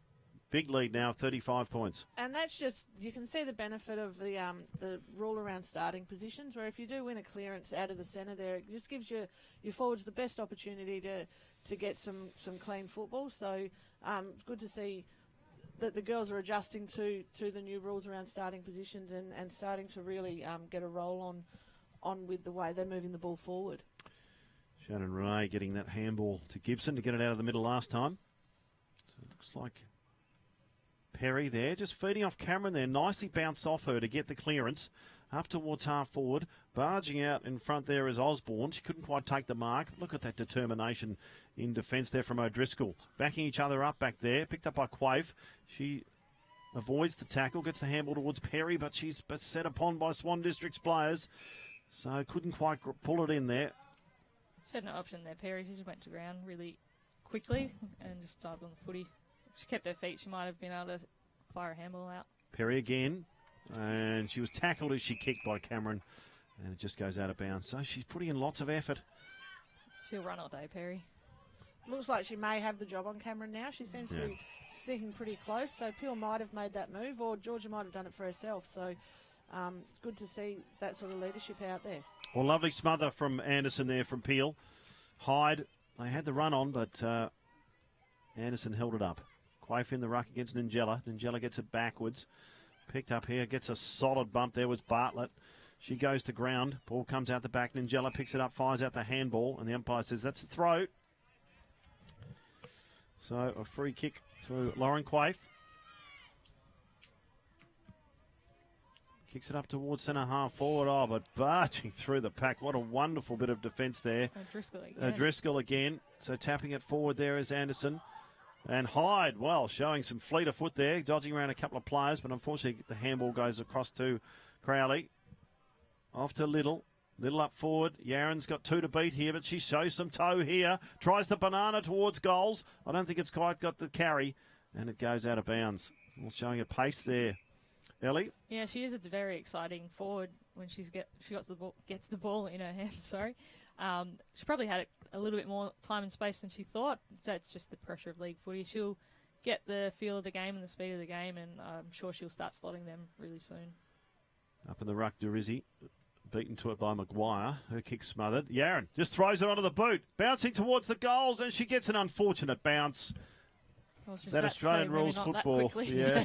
Big lead now, 35 points.
And that's just, you can see the benefit of the rule around starting positions, where if you do win a clearance out of the centre there, it just gives your forwards the best opportunity to get some clean football. So it's good to see that the girls are adjusting to the new rules around starting positions and starting to really get a roll on with the way they're moving the ball forward.
Shannon Renee getting that handball to Gibson to get it out of the middle last time. So it looks like Perry there, just feeding off Cameron there. Nicely bounced off her to get the clearance. Up towards half forward. Barging out in front there is Osborne. She couldn't quite take the mark. Look at that determination in defence there from O'Driscoll. Backing each other up back there. Picked up by Quaife. She avoids the tackle, gets the handball towards Perry, but she's set upon by Swan Districts players. So couldn't quite pull it in there.
She had no option there, Perry. She just went to ground really quickly and just dived on the footy. If she kept her feet, she might have been able to fire a handball out.
Perry again. And she was tackled as she kicked by Cameron. And it just goes out of bounds. So she's putting in lots of effort.
She'll run all day, Perry.
Looks like she may have the job on Cameron now. She seems to be sticking pretty close. So Peel might have made that move, or Georgia might have done it for herself. So good to see that sort of leadership out there.
Well, lovely smother from Anderson there from Peel. Hyde, they had the run on, but Anderson held it up. Quaife in the ruck against Ningella. Ningella gets it backwards. Picked up here, gets a solid bump. There was Bartlett. She goes to ground. Ball comes out the back. Ningella picks it up, fires out the handball, and the umpire says that's a throw. So a free kick to Lauren Quaife. Kicks it up towards centre half forward. Oh, but barging through the pack. What a wonderful bit of defence there. O'Driscoll again. So tapping it forward there is Anderson. And Hyde, well, showing some fleet of foot there, dodging around a couple of players, but unfortunately the handball goes across to Crowley. Off to Little. Little up forward. Yaron's got 2 to beat here, but she shows some toe here. Tries the banana towards goals. I don't think it's quite got the carry, and it goes out of bounds. Well, showing a pace there. Ellie?
Yeah, she is a very exciting forward when she gets the ball in her hands. Sorry, she probably had a little bit more time and space than she thought. That's just the pressure of league footy. She'll get the feel of the game and the speed of the game, and I'm sure she'll start slotting them really soon.
Up in the ruck, Durizzi. Beaten to it by Maguire. Her kick smothered. Yaron just throws it onto the boot. Bouncing towards the goals, and she gets an unfortunate bounce. That Australian rules football. Yeah.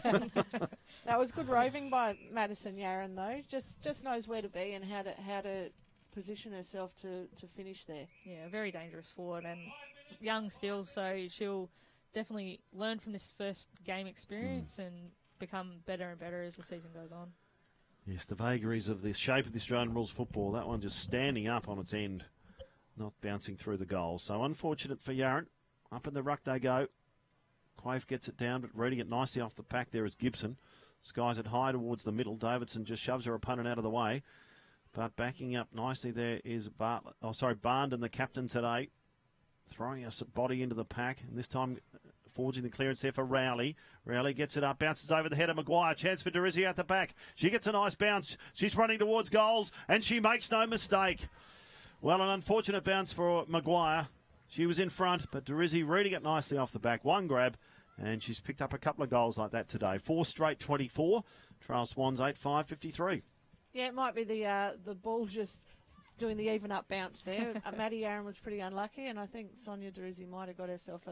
That was good roving by Madison Yaron, though. Just knows where to be and how to position herself to finish there.
Yeah, very dangerous forward and young still, so she'll definitely learn from this first game experience and become better and better as the season goes on.
Yes, the vagaries of the shape of the Australian rules football. That one just standing up on its end, not bouncing through the goal. So unfortunate for Yaron. Up in the ruck they go. Quaife gets it down, but reading it nicely off the pack there is Gibson. Skies it high towards the middle. Davidson just shoves her opponent out of the way. But backing up nicely there is Barndon, the captain today. throwing a body into the pack, and this time forging the clearance there for Rowley. Rowley gets it up, bounces over the head of Maguire. Chance for Durizzi at the back. She gets a nice bounce. She's running towards goals, and she makes no mistake. Well, an unfortunate bounce for Maguire. She was in front, but Durizzi reading it nicely off the back. One grab, and she's picked up a couple of goals like that today. 4 straight 24. Trail Swans 8-5-53.
Yeah, it might be the ball just doing the even up bounce there. Maddie Aaron was pretty unlucky, and I think Sonia Durizzi might have got herself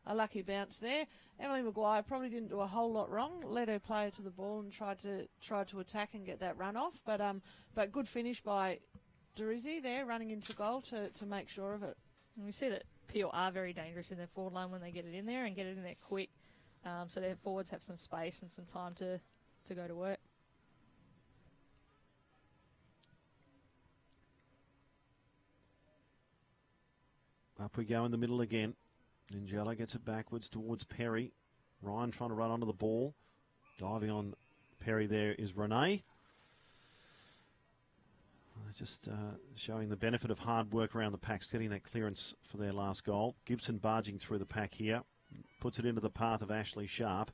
a lucky bounce there. Emily Maguire probably didn't do a whole lot wrong. Led her player to the ball and tried to attack and get that run off. But good finish by Durizzi there, running into goal to make sure of it.
And we see that Peel are very dangerous in their forward line when they get it in there and get it in there quick. So their forwards have some space and some time to go to work.
Up we go in the middle again. Ninjella gets it backwards towards Perry. Ryan trying to run onto the ball. Diving on Perry there is Renee. Just showing the benefit of hard work around the packs, getting that clearance for their last goal. Gibson barging through the pack here. Puts it into the path of Ashley Sharp.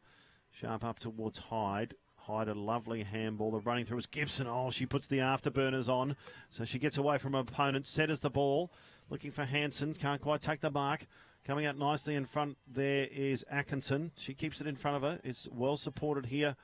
Sharp up towards Hyde. Hyde, a lovely handball. The running through is Gibson. Oh, she puts the afterburners on. So she gets away from her opponent. Centres the ball. Looking for Hanson. Can't quite take the mark. Coming out nicely in front there is Atkinson. She keeps it in front of her. It's well supported here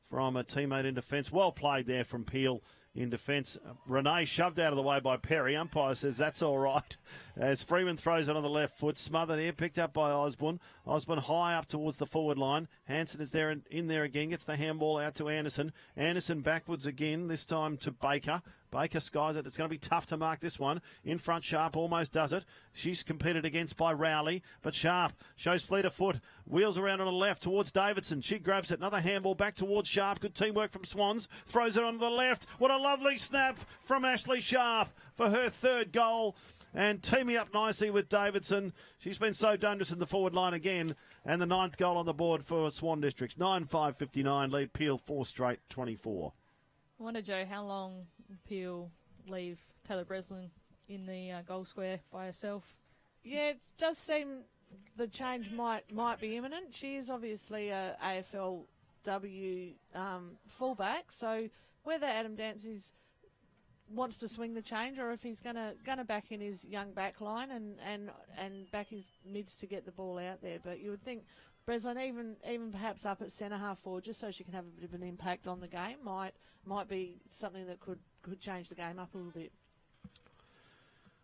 from a teammate in defence. Well played there from Peel in defence. Renee shoved out of the way by Perry. Umpire says that's all right. As Freeman throws it on the left foot. Smothered here, picked up by Osborne. Osborne high up towards the forward line. Hanson is there in there again. Gets the handball out to Anderson. Anderson backwards again, this time to Baker. Baker skies it. It's going to be tough to mark this one. In front, Sharp almost does it. She's competed against by Rowley, but Sharp shows fleet of foot. Wheels around on the left towards Davidson. She grabs it. Another handball back towards Sharp. Good teamwork from Swans. Throws it on the left. What a lovely snap from Ashley Sharp for her third goal. And teaming up nicely with Davidson. She's been so dangerous in the forward line again. And the 9th goal on the board for Swan Districts. 9-5-59. Lead Peel 4 straight 24.
I wonder, Joe, how long Peel leave Taylor Breslin in the goal square by herself?
Yeah, it does seem the change might be imminent. She is obviously a AFLW fullback, so whether Adam Dancy wants to swing the change or if he's gonna back in his young back line and back his mids to get the ball out there. But you would think Breslin, even perhaps up at centre half forward, just so she can have a bit of an impact on the game, might be something that could change the game up a little bit.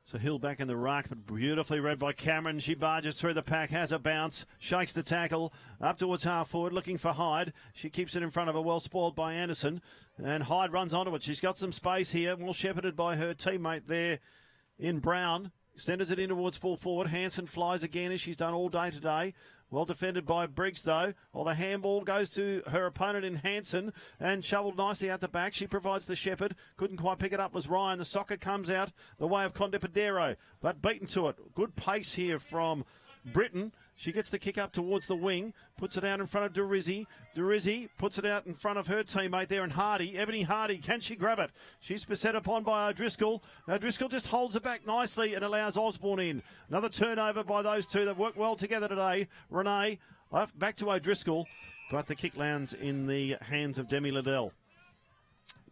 So Hill back in the ruck, but beautifully read by Cameron. She barges through the pack, has a bounce, shakes the tackle, up towards half forward, looking for Hyde. She keeps it in front of her, well spoiled by Anderson. And Hyde runs onto it. She's got some space here, well shepherded by her teammate there in Brown. Centres it in towards full forward. Hanson flies again as she's done all day today. Well defended by Briggs, though. Well, the handball goes to her opponent in Hanson and shoveled nicely out the back. She provides the shepherd. Couldn't quite pick it up was Ryan. The soccer comes out the way of Condepadero, but beaten to it. Good pace here from Britton. She gets the kick up towards the wing, puts it out in front of Durizzi. Durizzi puts it out in front of her teammate there, and Hardy, Ebony Hardy, can she grab it? She's beset upon by O'Driscoll. O'Driscoll just holds it back nicely and allows Osborne in. Another turnover by those two. They've worked well together today. Renee, back to O'Driscoll, but the kick lands in the hands of Demi Liddell.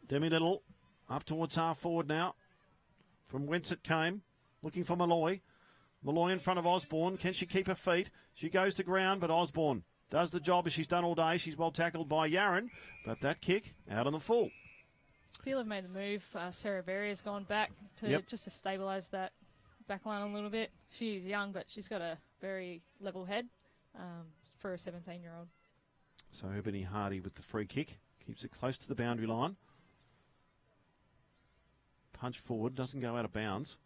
Demi Liddell up towards half forward now, from whence it came, looking for Malloy. Malloy in front of Osborne. Can she keep her feet? She goes to ground, but Osborne does the job as she's done all day. She's well tackled by Yaron, but that kick out on the full.
Peel have made the move. Sarah Berry has gone back to just to stabilise that back line a little bit. She's young, but she's got a very level head for a 17-year-old.
So Ebony Hardy with the free kick. Keeps it close to the boundary line. Punch forward. Doesn't go out of bounds.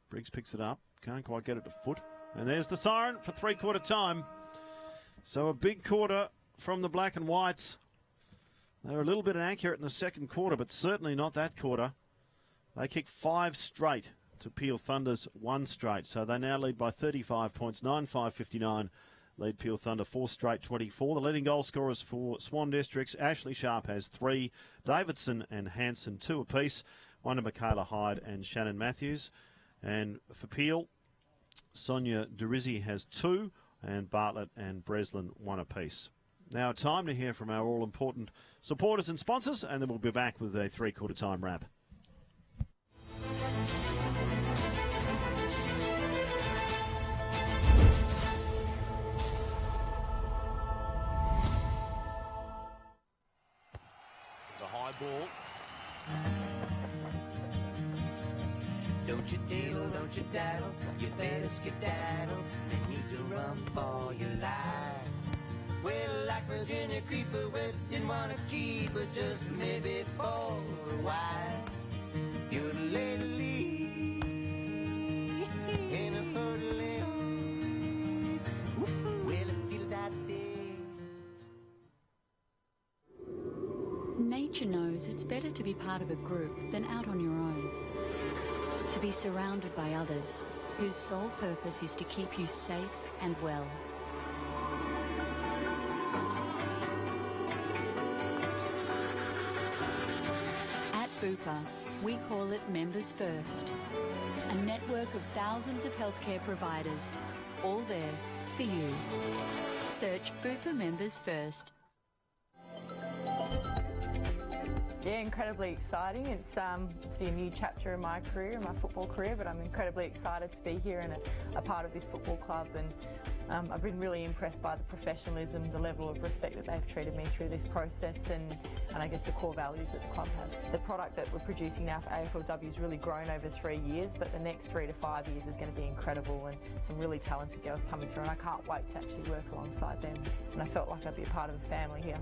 Briggs picks it up. Can't quite get it to foot. And there's the siren for three-quarter time. So a big quarter from the black and whites. They were a little bit inaccurate in the second quarter, but certainly not that quarter. They kicked 5 straight to Peel Thunder's 1 straight. So they now lead by 35 points, 9-5-59. Lead Peel Thunder 4 straight 24. The leading goal scorers for Swan Districts, Ashley Sharp has 3. Davidson and Hanson 2 apiece. One to Michaela Hyde and Shannon Matthews. And for Peel, Sonia Derizzi has 2, and Bartlett and Breslin 1 apiece. Now time to hear from our all-important supporters and sponsors, and then we'll be back with a 3/4 time wrap.
It's a high ball.
Don't you diddle, don't you daddle, you better skedaddle. You need to run for your life. Well, like Virginia Creeper, well, didn't want to keep her, just maybe for a while. You're a lady in a hurdling. Well, it feels that day.
Nature knows it's better to be part of a group than out on your own. To be surrounded by others whose sole purpose is to keep you safe and well. At Bupa, we call it Members First, a network of thousands of healthcare providers, all there for you. Search Bupa Members First.
Yeah, incredibly exciting. It's obviously a new chapter in my career, in my football career, but I'm incredibly excited to be here and a part of this football club. And I've been really impressed by the professionalism, the level of respect that they've treated me through this process, and I guess the core values that the club have. The product that we're producing now for AFLW has really grown over 3 years, but the next 3 to 5 years is going to be incredible, and some really talented girls coming through, and I can't wait to actually work alongside them. And I felt like I'd be a part of the family here.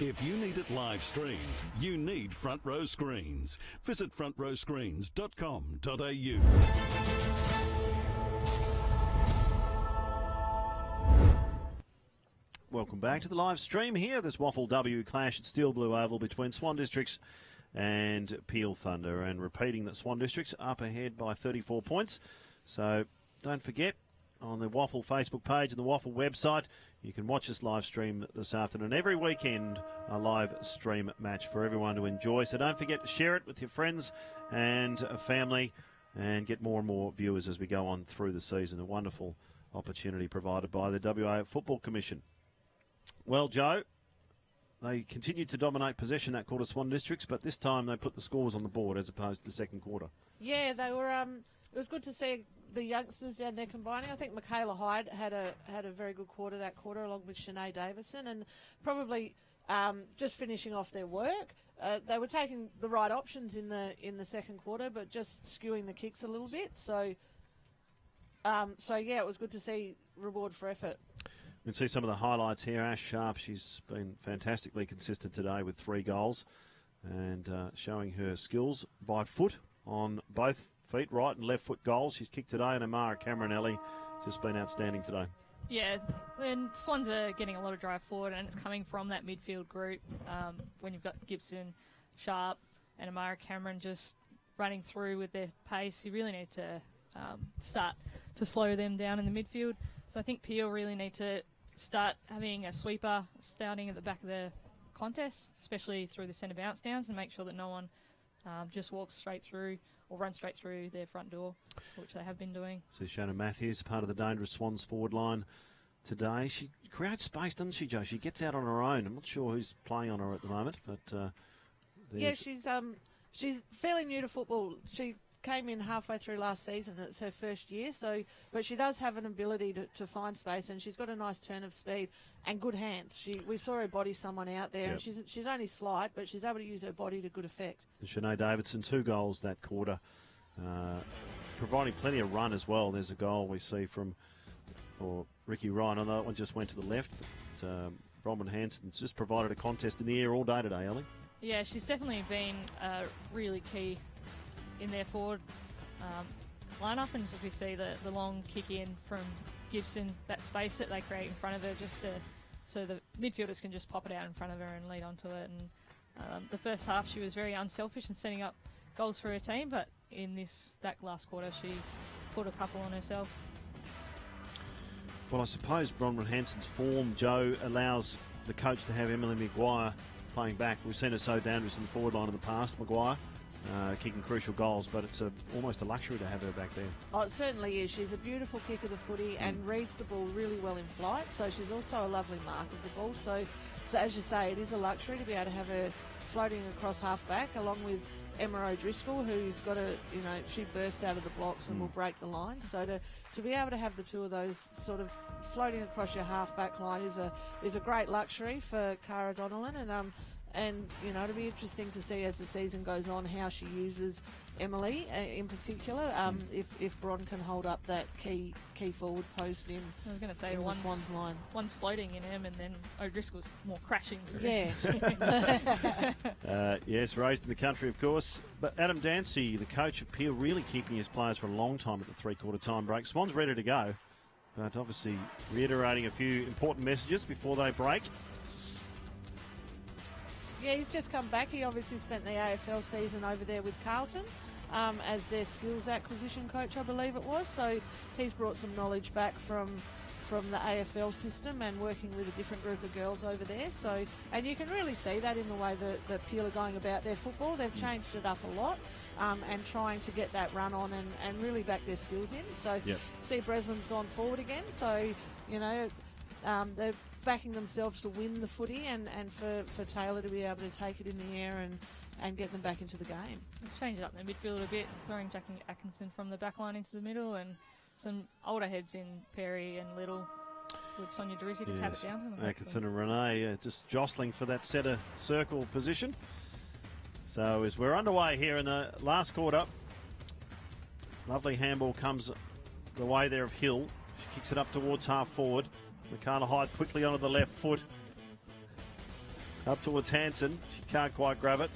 If you need it live streamed, you need Front Row Screens. Visit frontrowscreens.com.au.
Welcome back to the live stream here. This WAFLW clash at Steel Blue Oval between Swan Districts and Peel Thunder. And repeating that Swan Districts up ahead by 34 points. So don't forget, on the WAFL Facebook page and the WAFL website, you can watch this live stream this afternoon. Every weekend, a live stream match for everyone to enjoy. So don't forget to share it with your friends and family and get more and more viewers as we go on through the season. A wonderful opportunity provided by the WA Football Commission. Well, Joe, they continued to dominate possession that quarter, Swan Districts, but this time they put the scores on the board as opposed to the second quarter.
Yeah, they were. It was good to see the youngsters down there combining. I think Michaela Hyde had a very good quarter that quarter, along with Shanae Davison, and probably just finishing off their work. They were taking the right options in the second quarter, but just skewing the kicks a little bit. So yeah, it was good to see reward for effort.
You can see some of the highlights here. Ash Sharp, she's been fantastically consistent today with 3 goals and showing her skills by foot on both feet, right and left foot goals. She's kicked today, and Amara Cameronelli just been outstanding today.
Yeah, and Swans are getting a lot of drive forward, and it's coming from that midfield group. When you've got Gibson, Sharp, and Amara Cameron just running through with their pace, you really need to start to slow them down in the midfield. So I think Peel really need to start having a sweeper starting at the back of the contest, especially through the centre bounce downs, and make sure that no one just walks straight through or runs straight through their front door, which they have been doing.
So Shannon Matthews, part of the dangerous Swans forward line today. She creates space, doesn't she, Joe? She gets out on her own. I'm not sure who's playing on her at the moment, but
yeah, she's fairly new to football. She came in halfway through last season. It's her first year, but she does have an ability to find space, and she's got a nice turn of speed and good hands. We saw her body someone out there, and she's only slight, but she's able to use her body to good effect.
And Shanae Davidson, 2 goals that quarter, providing plenty of run as well. There's a goal we see from Ricky Ryan. I know that one just went to the left, but Bronwyn Hanson's just provided a contest in the air all day today, Ellie.
Yeah, she's definitely been really key in their forward lineup, and as we see the long kick in from Gibson, that space that they create in front of her, just so the midfielders can just pop it out in front of her and lead onto it. And The first half she was very unselfish and setting up goals for her team, but in that last quarter she put a couple on herself.
Well, I suppose Bronwyn Hanson's form, Joe, allows the coach to have Emily Maguire playing back. We've seen her so dangerous in the forward line in the past, Maguire, kicking crucial goals, but it's almost a luxury to have her back there.
Oh, it certainly is. She's a beautiful kick of the footy and reads the ball really well in flight, so she's also a lovely mark of the ball. So as you say, it is a luxury to be able to have her floating across half-back along with Emma O'Driscoll, who's got she bursts out of the blocks and will break the line. So to be able to have the two of those sort of floating across your half-back line is a great luxury for Cara Donnellan, and it'll be interesting to see as the season goes on how she uses Emily in particular. If Bron can hold up that key forward post in.
I was going to say
in the Swans line.
One's floating in him, and then O'Driscoll's more crashing through.
Yeah.
Yes, raised in the country, of course. But Adam Dancy, the coach of Peel, really keeping his players for a long time at the three-quarter time break. Swans ready to go, but obviously reiterating a few important messages before they break.
Yeah, he's just come back. He obviously spent the AFL season over there with Carlton as their skills acquisition coach, I believe it was. So he's brought some knowledge back from the AFL system and working with a different group of girls over there. So, and you can really see that in the way that Peel are going about their football. They've changed it up a lot and trying to get that run on and really back their skills in. So see Breslin's gone forward again. So, they're backing themselves to win the footy and for Taylor to be able to take it in the air and get them back into the game.
Change it up in the midfield a bit, throwing Jackie Atkinson from the back line into the middle and some older heads in Perry and Little with Sonia Derisi to tap it down to them.
Atkinson and Renee just jostling for that centre circle position. So as we're underway here in the last quarter, lovely handball comes the way there of Hill. She kicks it up towards half forward. Michaela Hyde quickly onto the left foot. Up towards Hanson. She can't quite grab it.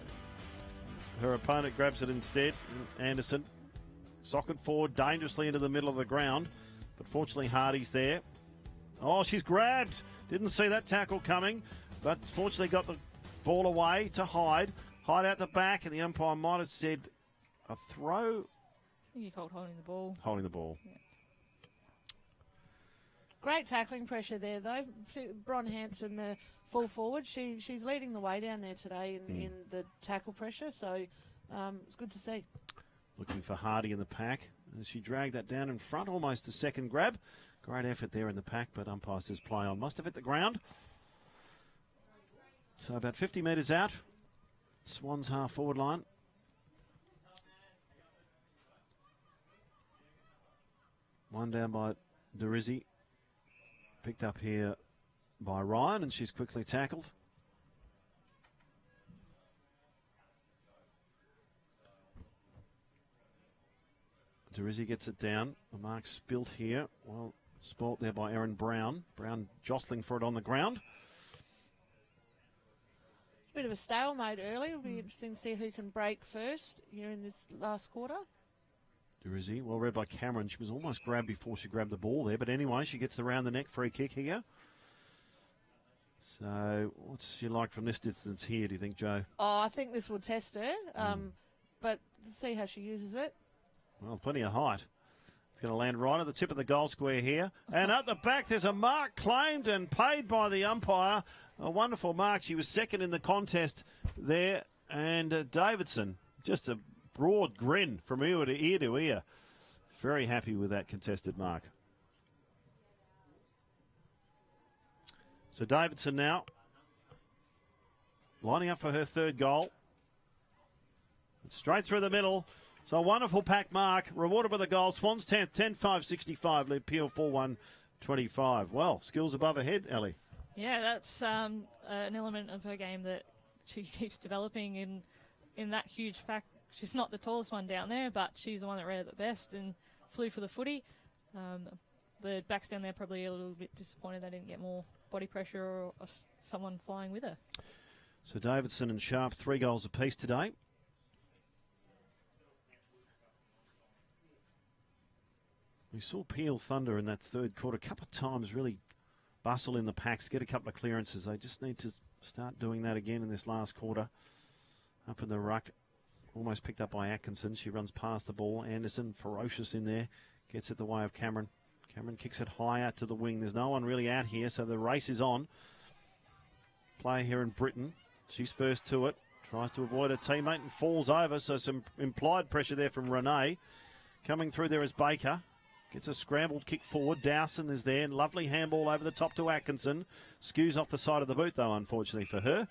Her opponent grabs it instead. Anderson. Socket forward dangerously into the middle of the ground. But fortunately Hardy's there. Oh, she's grabbed. Didn't see that tackle coming. But fortunately got the ball away to Hyde. Hyde out the back, and the umpire might have said a throw.
I think you called holding the ball.
Holding the ball.
Yeah.
Great tackling pressure there, though. Bron Hanson, the full forward, she's leading the way down there today in the tackle pressure, so it's good to see.
Looking for Hardy in the pack. As she dragged that down in front, almost a second grab. Great effort there in the pack, but umpire says play on. Must have hit the ground. So about 50 metres out. Swans half forward line. One down by Derisi. Picked up here by Ryan, and she's quickly tackled. Derisi gets it down. The mark spilt here. Well, spoilt there by Erin Brown. Brown jostling for it on the ground.
It's a bit of a stalemate early. It'll be interesting to see who can break first here in this last quarter.
Derisi, well read by Cameron. She was almost grabbed before she grabbed the ball there. But anyway, she gets the round the neck free kick here. So what's she like from this distance here, do you think, Joe?
Oh, I think this will test her. But see how she uses it.
Well, plenty of height. It's going to land right at the tip of the goal square here. And at the back, there's a mark claimed and paid by the umpire. A wonderful mark. She was second in the contest there. And Davidson, just a broad grin from ear to ear. Very happy with that contested mark. So Davidson now lining up for her third goal. Straight through the middle. So a wonderful pack mark, rewarded with a goal. Swans 10th, 10-5-65, lead Peel 4-1-25. Well, skills above her head, Ellie.
Yeah, that's an element of her game that she keeps developing in that huge pack. She's not the tallest one down there, but she's the one that read it the best and flew for the footy. The backs down there probably a little bit disappointed they didn't get more body pressure or someone flying with her.
So Davidson and Sharp, 3 goals apiece today. We saw Peel Thunder in that third quarter a couple of times really bustle in the packs, get a couple of clearances. They just need to start doing that again in this last quarter. Up in the ruck, almost picked up by Atkinson. She runs past the ball. Anderson, ferocious in there, gets it the way of Cameron. Cameron kicks it high out to the wing. There's no one really out here, so the race is on. Play here in Britain. She's first to it. Tries to avoid her teammate and falls over, so some implied pressure there from Renee. Coming through there is Baker. Gets a scrambled kick forward. Dowson is there. Lovely handball over the top to Atkinson. Skews off the side of the boot, though, unfortunately for her.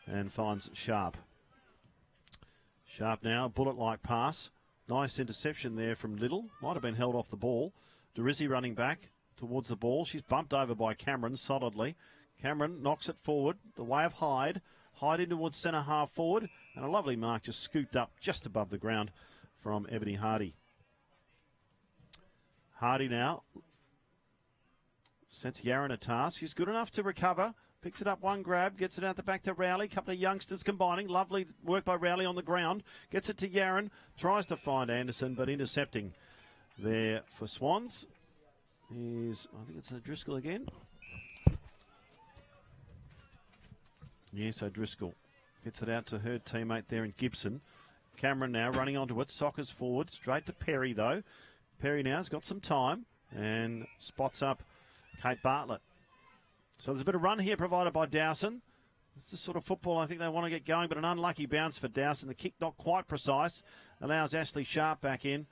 And finds Sharp. Sharp now, bullet-like pass. Nice interception there from Little. Might have been held off the ball. Derizzi running back towards the ball. She's bumped over by Cameron solidly. Cameron knocks it forward. The way of Hyde. Hyde in towards centre half forward. And a lovely mark just scooped up just above the ground from Ebony Hardy. Hardy now sets Yaron a task. She's good enough to recover. Picks it up, one grab, gets it out the back to Rowley. Couple of youngsters combining. Lovely work by Rowley on the ground. Gets it to Yaron. Tries to find Anderson, but intercepting there for Swans is, I think it's O'Driscoll again. Yes, O'Driscoll gets it out to her teammate there in Gibson. Cameron now running onto it. Sockers forward. Straight to Perry, though. Perry now has got some time and spots up Kate Bartlett. So there's a bit of run here provided by Dowson. It's the sort of football I think they want to get going, but an unlucky bounce for Dowson. The kick not quite precise. Allows Ashley Sharp back in.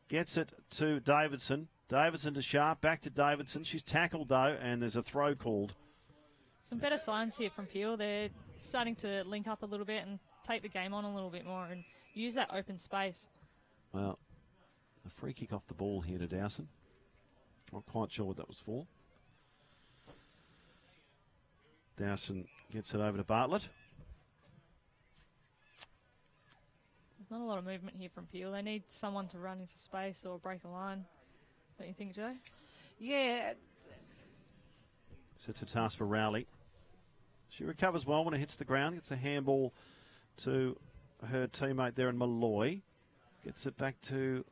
Gets it to Davidson. Davidson to Sharp. Back to Davidson. She's tackled, though, and there's a throw called.
Some better signs here from Peel. They're starting to link up a little bit and take the game on a little bit more and use that open space.
Well, a free kick off the ball here to Dowson. Not quite sure what that was for. Dowson gets it over to Bartlett.
There's not a lot of movement here from Peel. They need someone to run into space or break a line. Don't you think, Joe?
Yeah.
Sets a task for Rowley. She recovers well when it hits the ground. Gets a handball to her teammate there in Malloy. Gets it back to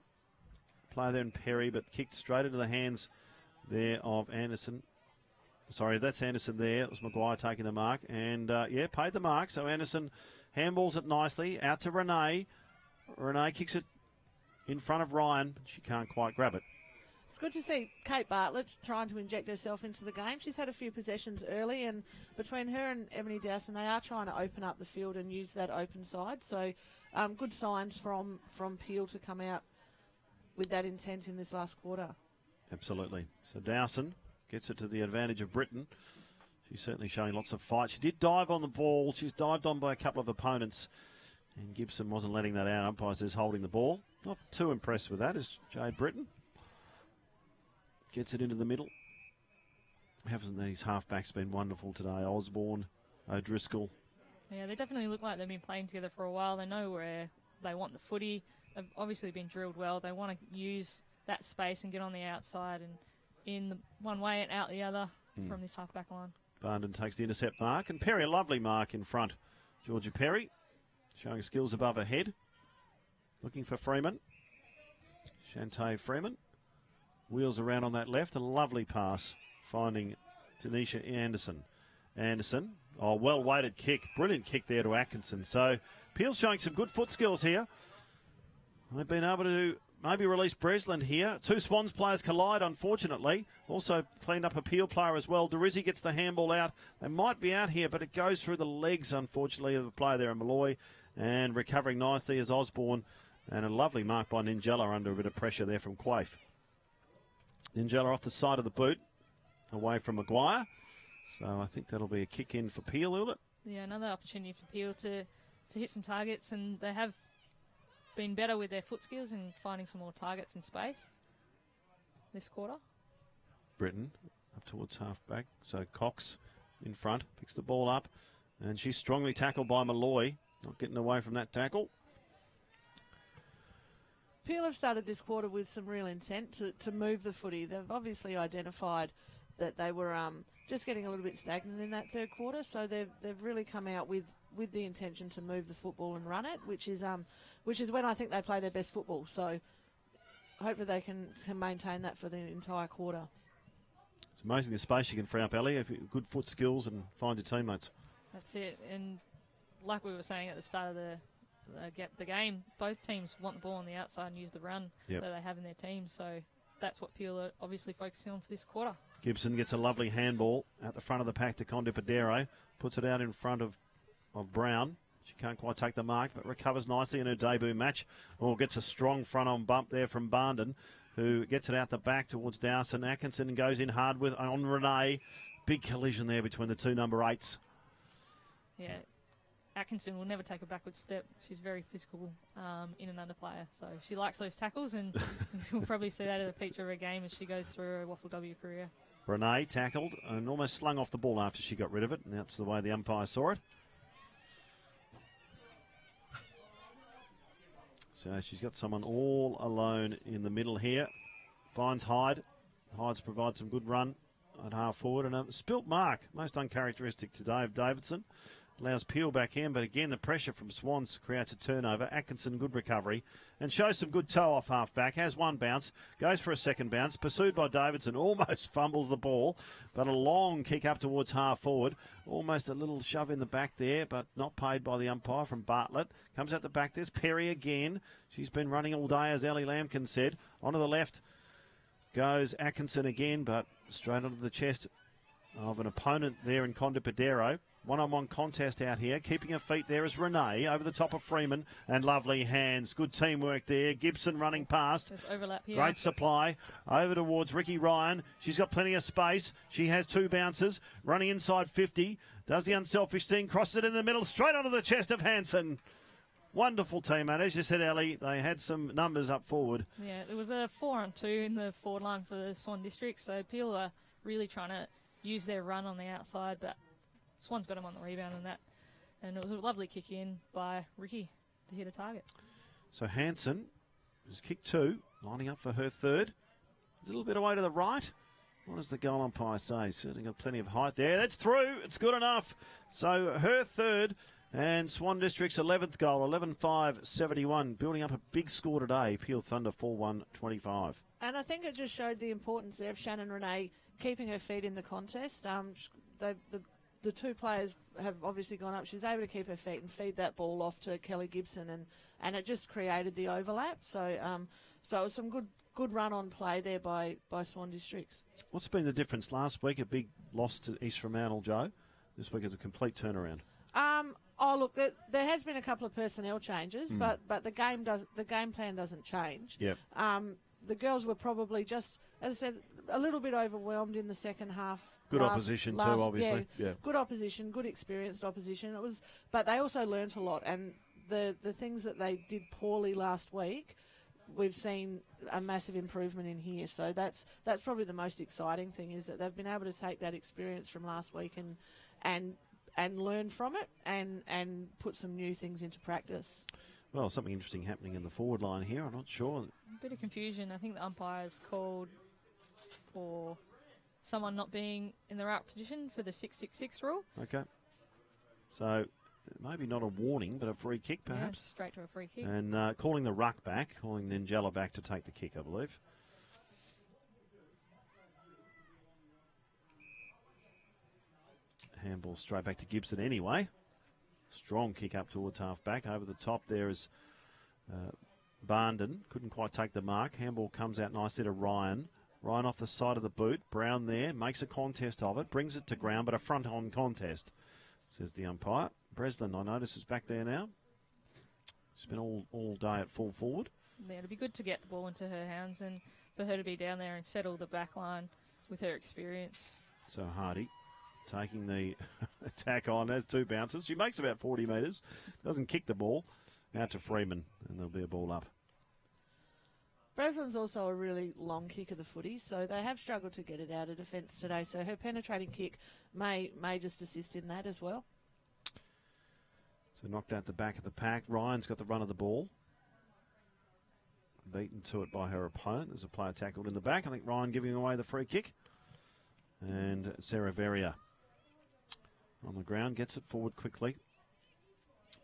play there in Perry, but kicked straight into the hands there of Anderson. Sorry, that's Anderson there. It was Maguire taking the mark. And, paid the mark. So Anderson handballs it nicely. Out to Renee. Renee kicks it in front of Ryan. She can't quite grab it.
It's good to see Kate Bartlett trying to inject herself into the game. She's had a few possessions early, and between her and Ebony Dowson, they are trying to open up the field and use that open side. So good signs from Peel to come out with that intent in this last quarter.
Absolutely. So Dowson gets it to the advantage of Britain. She's certainly showing lots of fight. She did dive on the ball. She's dived on by a couple of opponents, and Gibson wasn't letting that out. Umpire says holding the ball. Not too impressed with that is Jade Britain. Gets it into the middle. Haven't these halfbacks been wonderful today? Osborne, O'Driscoll.
Yeah, they definitely look like they've been playing together for a while. They know where they want the footy. They've obviously been drilled well. They want to use that space and get on the outside and in the one way and out the other from this halfback line.
Barnden takes the intercept mark, and Perry, a lovely mark in front. Georgia Perry showing skills above her head. Looking for Freeman. Shantae Freeman. Wheels around on that left. A lovely pass, finding Tanisha Anderson. Anderson, well-weighted kick. Brilliant kick there to Atkinson. So Peel showing some good foot skills here. They've been able to maybe release Breslin here. Two Swans players collide, unfortunately. Also cleaned up a Peel player as well. Derizzi gets the handball out. They might be out here, but it goes through the legs, unfortunately, of the player there in Malloy. And recovering nicely is Osborne. And a lovely mark by Ninjella under a bit of pressure there from Quaife. Ninjella off the side of the boot, away from Maguire. So I think that'll be a kick in for Peel, will it?
Yeah, another opportunity for Peel to hit some targets, and they have been better with their foot skills and finding some more targets in space this quarter.
Britain up towards half-back. So Cox in front, picks the ball up, and she's strongly tackled by Malloy. Not getting away from that tackle.
Peel have started this quarter with some real intent to move the footy. They've obviously identified that they were just getting a little bit stagnant in that third quarter, so they've really come out with the intention to move the football and run it, which is when I think they play their best football. So hopefully they can maintain that for the entire quarter.
It's amazing the space you can free up, Ellie, if you good foot skills and find your teammates.
That's it. And like we were saying at the start of the game, both teams want the ball on the outside and use the run that they have in their team. So that's what Peel are obviously focusing on for this quarter.
Gibson gets a lovely handball at the front of the pack to Condipadero. Puts it out in front of Brown. She can't quite take the mark, but recovers nicely in her debut match. Gets a strong front-on bump there from Barndon, who gets it out the back towards Dowson. Atkinson goes in hard on Renee. Big collision there between the two number 8s.
Yeah, Atkinson will never take a backward step. She's very physical in and under player, so she likes those tackles, and we'll probably see that as a feature of her game as she goes through her WAFLW career.
Renee tackled and almost slung off the ball after she got rid of it, and that's the way the umpire saw it. So she's got someone all alone in the middle here. Finds Hyde. Hyde's provide some good run at half forward. And a spilt mark, most uncharacteristic today of Davidson. Allows Peel back in, but again, the pressure from Swans creates a turnover. Atkinson, good recovery, and shows some good toe off half back. Has one bounce, goes for a second bounce, pursued by Davidson, almost fumbles the ball, but a long kick up towards half forward. Almost a little shove in the back there, but not paid by the umpire from Bartlett. Comes out the back, there's Perry again. She's been running all day, as Ellie Lampkin said. Onto the left goes Atkinson again, but straight onto the chest of an opponent there in Condipadero. One-on-one contest out here. Keeping her feet there is Renee over the top of Freeman, and lovely hands. Good teamwork there. Gibson running past.
There's overlap here.
Great supply. Over towards Ricky Ryan. She's got plenty of space. She has two bounces. Running inside 50. Does the unselfish thing. Crosses it in the middle. Straight onto the chest of Hanson. Wonderful teammate. As you said, Ellie, they had some numbers up forward.
Yeah, it was a 4-on-2 in the forward line for the Swan District, so Peel are really trying to use their run on the outside, but Swan's got him on the rebound and that. And it was a lovely kick in by Ricky to hit a target.
So Hanson has kicked 2, lining up for her third. A little bit away to the right. What does the goal umpire say? Certainly got plenty of height there. That's through. It's good enough. So her third and Swan District's 11th goal, 11-5-71. Building up a big score today. Peel Thunder 4-1-25.
And I think it just showed the importance there of Shannon Renee keeping her feet in the contest. The two players have obviously gone up. She was able to keep her feet and feed that ball off to Kelly Gibson, and it just created the overlap. So so it was some good run on play there by Swan Districts.
What's been the difference? Last week, a big loss to East Fremantle, Joe. This week is a complete turnaround.
Look, there has been a couple of personnel changes, but the game plan doesn't change.
Yep.
The girls were probably just, as I said, a little bit overwhelmed in the second half.
Good opposition too, obviously. Yeah.
Good opposition, good experienced opposition. But they also learnt a lot, and the things that they did poorly last week, we've seen a massive improvement in here. So that's probably the most exciting thing, is that they've been able to take that experience from last week and learn from it and put some new things into practice.
Well, something interesting happening in the forward line here. I'm not sure.
A bit of confusion. I think the umpire's called for someone not being in the right position for the 6-6-6 rule.
Okay. So maybe not a warning, but a free kick perhaps.
Yeah, straight to a free kick.
And calling the ruck back, calling Ninjala back to take the kick, I believe. Handball straight back to Gibson anyway. Strong kick up towards half back. Over the top there is Barndon. Couldn't quite take the mark. Handball comes out nicely to Ryan. Ryan off the side of the boot. Brown there. Makes a contest of it. Brings it to ground, but a front-on contest, says the umpire. Breslin, I notice, is back there now. She's been all day at full forward.
Yeah, it'd be good to get the ball into her hands and for her to be down there and settle the back line with her experience.
So Hardy taking the attack on, has 2 bounces. She makes about 40 metres, doesn't kick the ball. Out to Freeman, and there'll be a ball up.
Breslin's also a really long kick of the footy, so they have struggled to get it out of defence today. So her penetrating kick may just assist in that as well.
So knocked out the back of the pack. Ryan's got the run of the ball. Beaten to it by her opponent. There's a player tackled in the back. I think Ryan giving away the free kick. And Sarah Verrier on the ground, gets it forward quickly.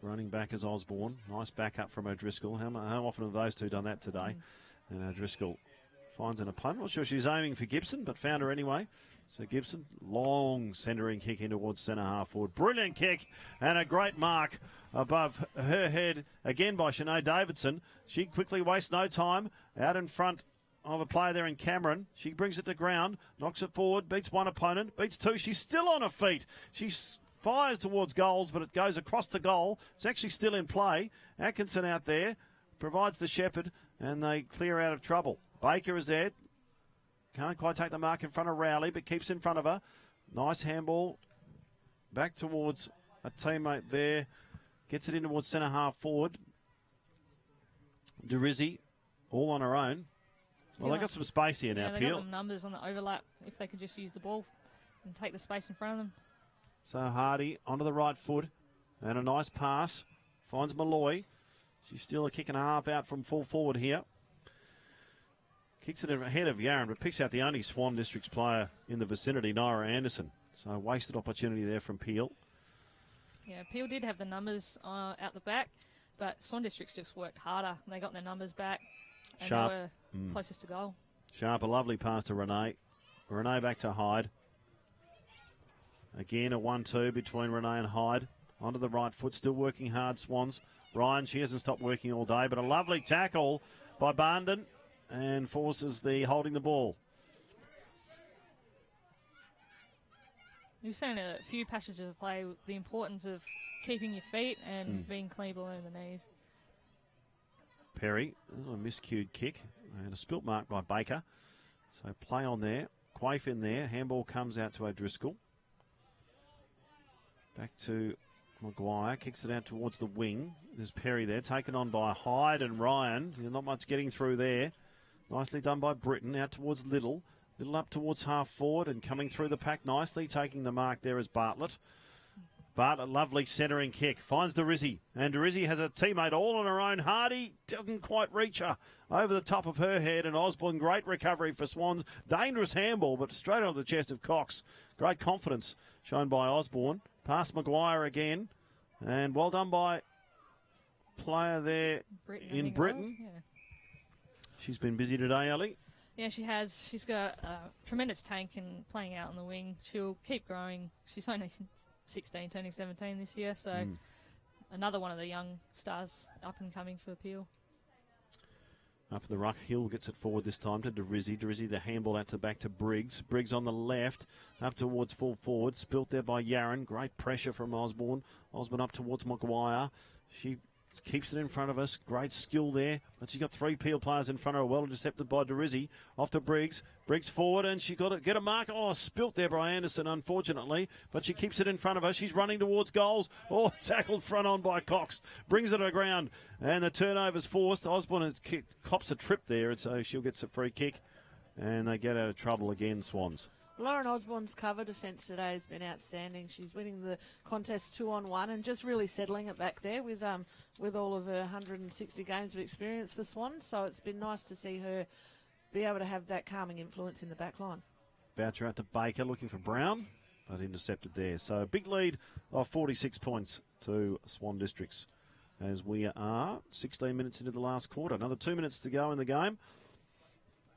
Running back is Osborne. Nice backup from O'Driscoll. How often have those two done that today? And O'Driscoll Finds an opponent. Not sure she's aiming for Gibson, but found her anyway. So Gibson, long centering kick in towards centre half forward. Brilliant kick and a great mark above her head again by Sinead Davidson. She quickly wastes no time out in front of a player there in Cameron. She brings it to ground, knocks it forward, beats one opponent, beats two. She's still on her feet. She fires towards goals, but it goes across the goal. It's actually still in play. Atkinson out there provides the shepherd, and they clear out of trouble. Baker is there. Can't quite take the mark in front of Rowley, but keeps in front of her. Nice handball. Back towards a teammate there. Gets it in towards centre half forward. Derizzi, all on her own. Well, they got some space here now,
they
Peel.
got some numbers on the overlap if they could just use the ball and take the space in front of them.
So Hardy onto the right foot. And a nice pass. Finds Malloy. She's still a kick and a half out from full forward here. Kicks it ahead of Yarran, but picks out the only Swan Districts player in the vicinity, Naira Anderson. So wasted opportunity there from Peel.
Yeah, Peel did have the numbers out the back, but Swan Districts just worked harder. They got their numbers back, and
Sharp.
they were closest to goal.
Sharp, a lovely pass to Renee. Renee back to Hyde. Again, a 1-2 between Renee and Hyde. Onto the right foot, still working hard, Swans. Ryan, she hasn't stopped working all day, but a lovely tackle by Barnden and forces the holding the ball.
We've seen a few passages of play, the importance of keeping your feet and being clean below the knees.
Perry, a miscued kick and a spilt mark by Baker. So play on there. Quaife in there. Handball comes out to O'Driscoll. Back to Maguire. Kicks it out towards the wing. There's Perry there. Taken on by Hyde and Ryan. Not much getting through there. Nicely done by Britton. Out towards Little. Little up towards half forward and coming through the pack nicely. Taking the mark there is Bartlett. Bartlett, lovely centering kick. Finds Derizzi. And Derizzi has a teammate all on her own. Hardy doesn't quite reach her. Over the top of her head. And Osborne, great recovery for Swans. Dangerous handball, but straight onto the chest of Cox. Great confidence shown by Osborne. Past Maguire again. And well done by player there in Britain.
Yeah.
She's been busy today, Ellie.
Yeah, she has. She's got a tremendous tank and playing out on the wing. She'll keep growing. She's only 16, turning 17 this year, so another one of the young stars up and coming for Peel.
Up in the ruck, Hill gets it forward this time to Derizzi. Derizzi the handball out to back to Briggs. Briggs on the left, up towards full forward. Spilt there by Yarran. Great pressure from Osborne. Osborne up towards Maguire. She keeps it in front of us. Great skill there. But she's got three Peel players in front of her. Well intercepted by Derizzi. Off to Briggs. Briggs forward and she got to get a mark. Oh, spilt there by Anderson, unfortunately. But she keeps it in front of her. She's running towards goals. Oh, tackled front on by Cox. Brings it to the ground. And the turnover's forced. Osborne has cops a trip there. And so she'll get a free kick. And they get out of trouble again, Swans.
Lauren Osborne's cover defence today has been outstanding. She's winning the contest 2-on-1 and just really settling it back there with all of her 160 games of experience for Swan. So it's been nice to see her be able to have that calming influence in the back line. Boucher
out to Baker looking for Brown, but intercepted there. So a big lead of 46 points to Swan Districts as we are 16 minutes into the last quarter. Another 2 minutes to go in the game.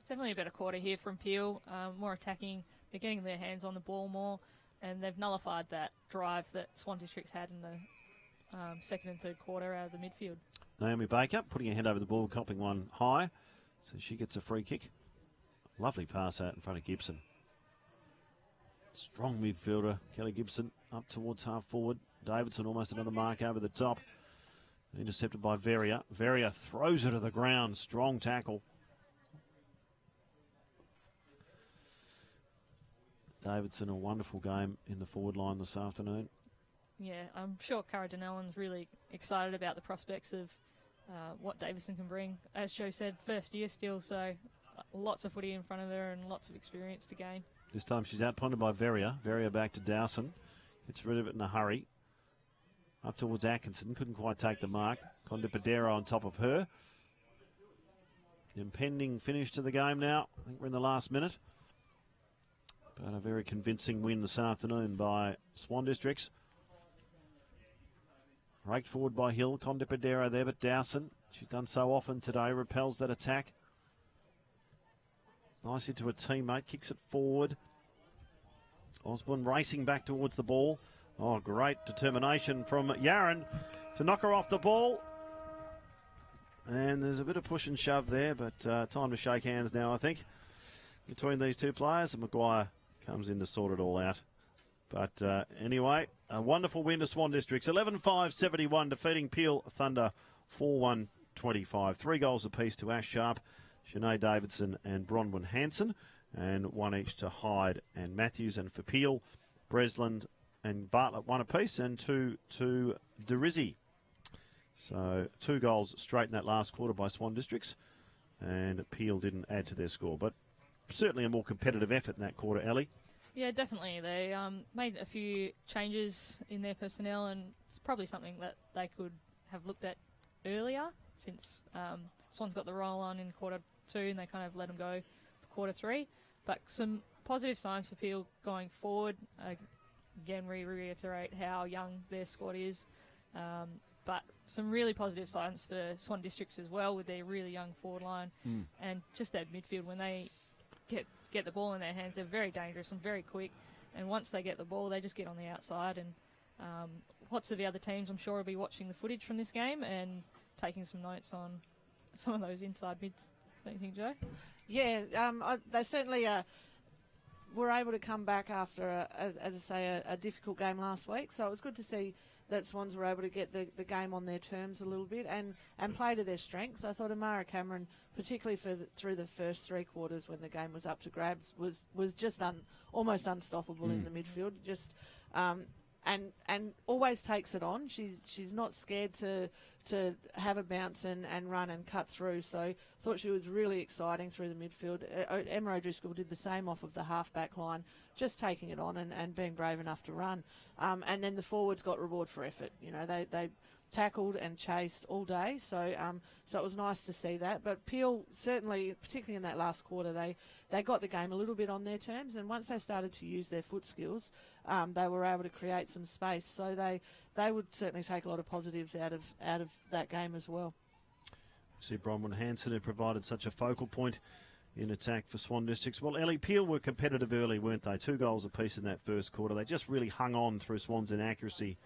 Definitely a better quarter here from Peel, more attacking. They're getting their hands on the ball more, and they've nullified that drive that Swan Districts had in the second and third quarter out of the midfield.
Naomi Baker putting her head over the ball, copping one high, so she gets a free kick. Lovely pass out in front of Gibson. Strong midfielder, Kelly Gibson, up towards half forward. Davidson almost another mark over the top. Intercepted by Veria. Veria throws her to the ground. Strong tackle. Davidson, a wonderful game in the forward line this afternoon.
Yeah, I'm sure Cara Dunellan's really excited about the prospects of what Davidson can bring. As Joe said, first year still, so lots of footy in front of her and lots of experience to gain.
This time she's outpunted by Veria. Veria back to Dowson. Gets rid of it in a hurry. Up towards Atkinson. Couldn't quite take the mark. Condipadero on top of her. Impending finish to the game now. I think we're in the last minute. But a very convincing win this afternoon by Swan Districts. Raked forward by Hill. Condipadero there, but Dowson, she's done so often today, repels that attack. Nicely to a teammate. Kicks it forward. Osborne racing back towards the ball. Oh, great determination from Yaron to knock her off the ball. And there's a bit of push and shove there, but time to shake hands now, I think, between these two players. And Maguire comes in to sort it all out. But anyway, a wonderful win to Swan Districts. 11-5-71, defeating Peel Thunder 4-1-25. 3 goals apiece to Ash Sharp, Sinead Davidson and Bronwyn Hanson, and 1 each to Hyde and Matthews. And for Peel, Bresland and Bartlett 1 apiece, and 2 to Derizzi. So 2 goals straight in that last quarter by Swan Districts, and Peel didn't add to their score. But certainly a more competitive effort in that quarter, Ellie.
Yeah, definitely. They made a few changes in their personnel, and it's probably something that they could have looked at earlier, since Swans got the roll on in quarter 2 and they kind of let them go for quarter 3. But some positive signs for Peel going forward. Again, reiterate how young their squad is. But some really positive signs for Swan Districts as well, with their really young forward line and just that midfield. When they get the ball in their hands, they're very dangerous and very quick. And once they get the ball, they just get on the outside. And lots of the other teams, I'm sure, will be watching the footage from this game and taking some notes on some of those inside mids. Don't you think, Joe?
Yeah, they certainly were able to come back after, as I say, a difficult game last week. So it was good to see that Swans were able to get the game on their terms a little bit and play to their strengths. I thought Amara Cameron, particularly through the first 3 quarters when the game was up to grabs, was just almost unstoppable in the midfield. Just and always takes it on. She's not scared to have a bounce and run and cut through. So I thought she was really exciting through the midfield. Emma O'Driscoll did the same off of the half-back line, just taking it on and being brave enough to run. And then the forwards got reward for effort. You know, they tackled and chased all day, so it was nice to see that. But Peel, certainly, particularly in that last quarter, they got the game a little bit on their terms, and once they started to use their foot skills, they were able to create some space. So they would certainly take a lot of positives out of that game as well.
See, Bronwyn Hanson had provided such a focal point in attack for Swan Districts. Well, Ellie, Peel were competitive early, weren't they? 2 goals apiece in that first quarter. They just really hung on through Swan's inaccuracy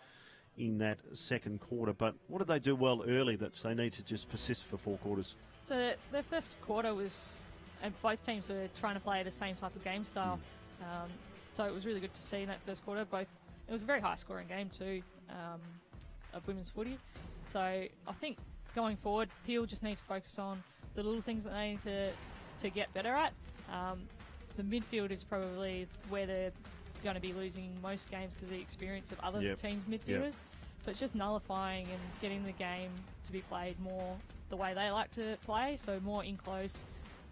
in that second quarter. But what did they do well early that they need to just persist for 4 quarters?
So their first quarter was, and both teams were trying to play the same type of game style. So it was really good to see in that first quarter. It was a very high-scoring game too, of women's footy. So I think going forward, Peel just need to focus on the little things that they need to get better at. The midfield is probably where they're going to be losing most games because of the experience of other teams' midfielders. So it's just nullifying and getting the game to be played more the way they like to play, so more in close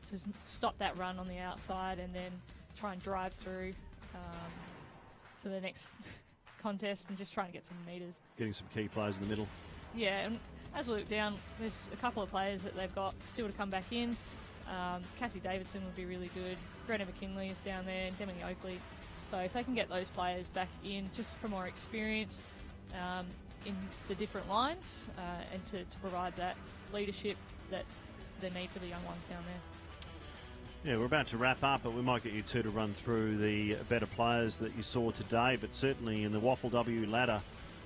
to stop that run on the outside and then try and drive through for the next contest and just trying to get some metres. Getting some key players in the middle. Yeah, and as we look down, there's a couple of players that they've got still to come back in. Cassie Davidson would be really good. Greta McKinley is down there, and Demi Oakley. So if they can get those players back in just for more experience in the different lines and to provide that leadership that they need for the young ones down there. Yeah, we're about to wrap up, but we might get you two to run through the better players that you saw today. But certainly in the WAFLW ladder,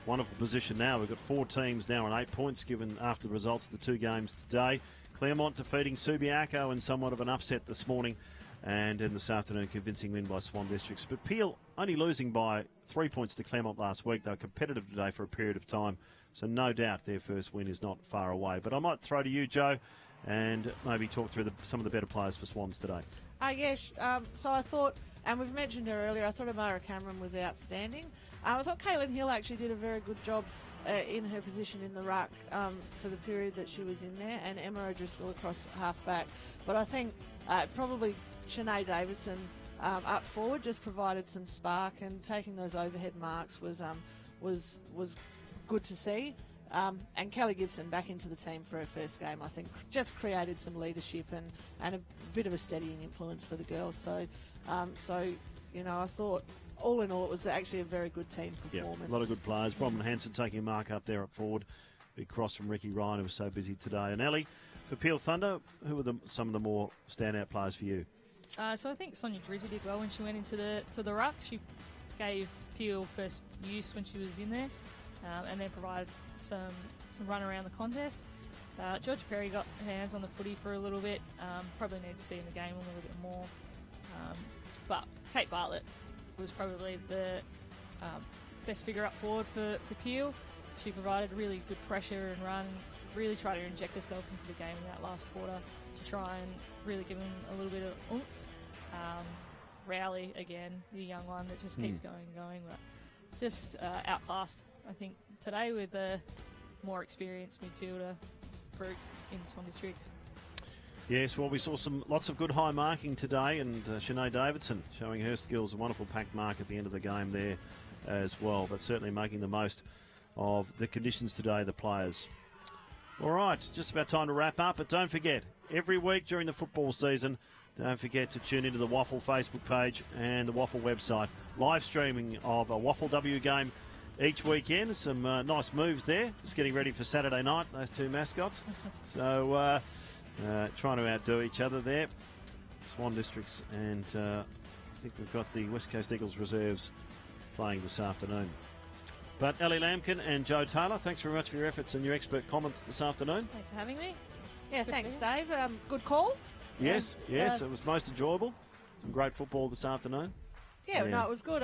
wonderful position now. We've got 4 teams now on 8 points given after the results of the 2 games today. Claremont defeating Subiaco in somewhat of an upset this morning, and in this afternoon convincing win by Swan Districts. But Peel only losing by 3 points to Claremont last week. They were competitive today for a period of time, so no doubt their first win is not far away. But I might throw to you, Joe, and maybe talk through some of the better players for Swans today.
Yes, so I thought, and we've mentioned her earlier, I thought Amara Cameron was outstanding. I thought Caitlin Hill actually did a very good job in her position in the ruck for the period that she was in there, and Emma O'Driscoll across half-back. But I think probably Sinead Davidson up forward just provided some spark, and taking those overhead marks was good to see. And Kelly Gibson back into the team for her first game, I think, just created some leadership and a bit of a steadying influence for the girls. So, you know, I thought all in all it was actually a very good team performance.
Yeah, a lot of good players. Bronwyn Hanson taking a mark up there at forward. Big cross from Ricky Ryan, who was so busy today. And Ellie, for Peel Thunder, who were some of the more standout players for you?
So I think Sonia Drizzy did well when she went into the ruck. She gave Peel first use when she was in there, and then provided some run around the contest. Georgia Perry got her hands on the footy for a little bit. Probably needed to be in the game a little bit more. But Kate Bartlett was probably the best figure up forward for Peel. She provided really good pressure and run, really tried to inject herself into the game in that last quarter to try and really give them a little bit of oomph. Rowley, again, the young one that just keeps going and going, but just outclassed, I think, today with a more experienced midfielder group in Swan District.
Yes, well, we saw lots of good high marking today, and Sinead Davidson showing her skills, a wonderful pack mark at the end of the game there as well, but certainly making the most of the conditions today, the players. All right, just about time to wrap up, but don't forget, every week during the football season, don't forget to tune into the WAFL Facebook page and the WAFL website. Live streaming of a WAFLW game each weekend. Some nice moves there. Just getting ready for Saturday night, those two mascots. So trying to outdo each other there. Swan Districts, and I think we've got the West Coast Eagles reserves playing this afternoon. But Ellie Lampkin and Joe Taylor, thanks very much for your efforts and your expert comments this afternoon.
Thanks for having me.
Yeah, thanks, Dave. Good call.
Yes, it was most enjoyable. Some great football this afternoon.
Yeah, no, it was good.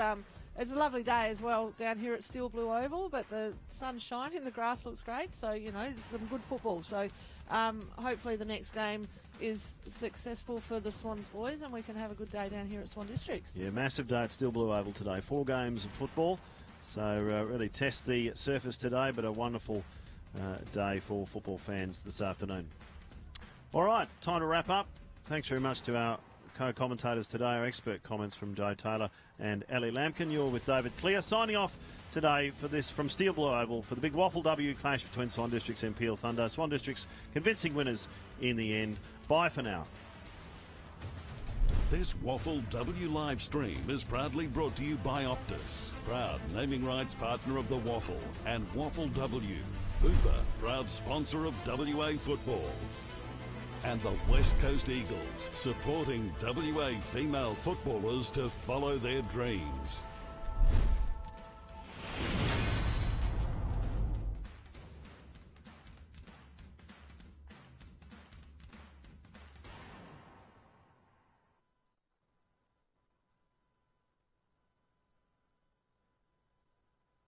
It's a lovely day as well down here at Steel Blue Oval, but the sun's shining, the grass looks great, so, some good football. So hopefully the next game is successful for the Swans boys and we can have a good day down here at Swan Districts.
Yeah, massive day at Steel Blue Oval today. 4 games of football, so really test the surface today, but a wonderful day for football fans this afternoon. All right, time to wrap up. Thanks very much to our co-commentators today, our expert comments from Joe Taylor and Ellie Lampkin. You're with David Clear, signing off today for this from Steel Blue Oval for the big WAFLW clash between Swan Districts and Peel Thunder. Swan Districts convincing winners in the end. Bye for now.
This WAFLW live stream is proudly brought to you by Optus, proud naming rights partner of the WAFL, and WAFLW, Hooper, proud sponsor of WA football. And the West Coast Eagles, supporting WA female footballers to follow their dreams.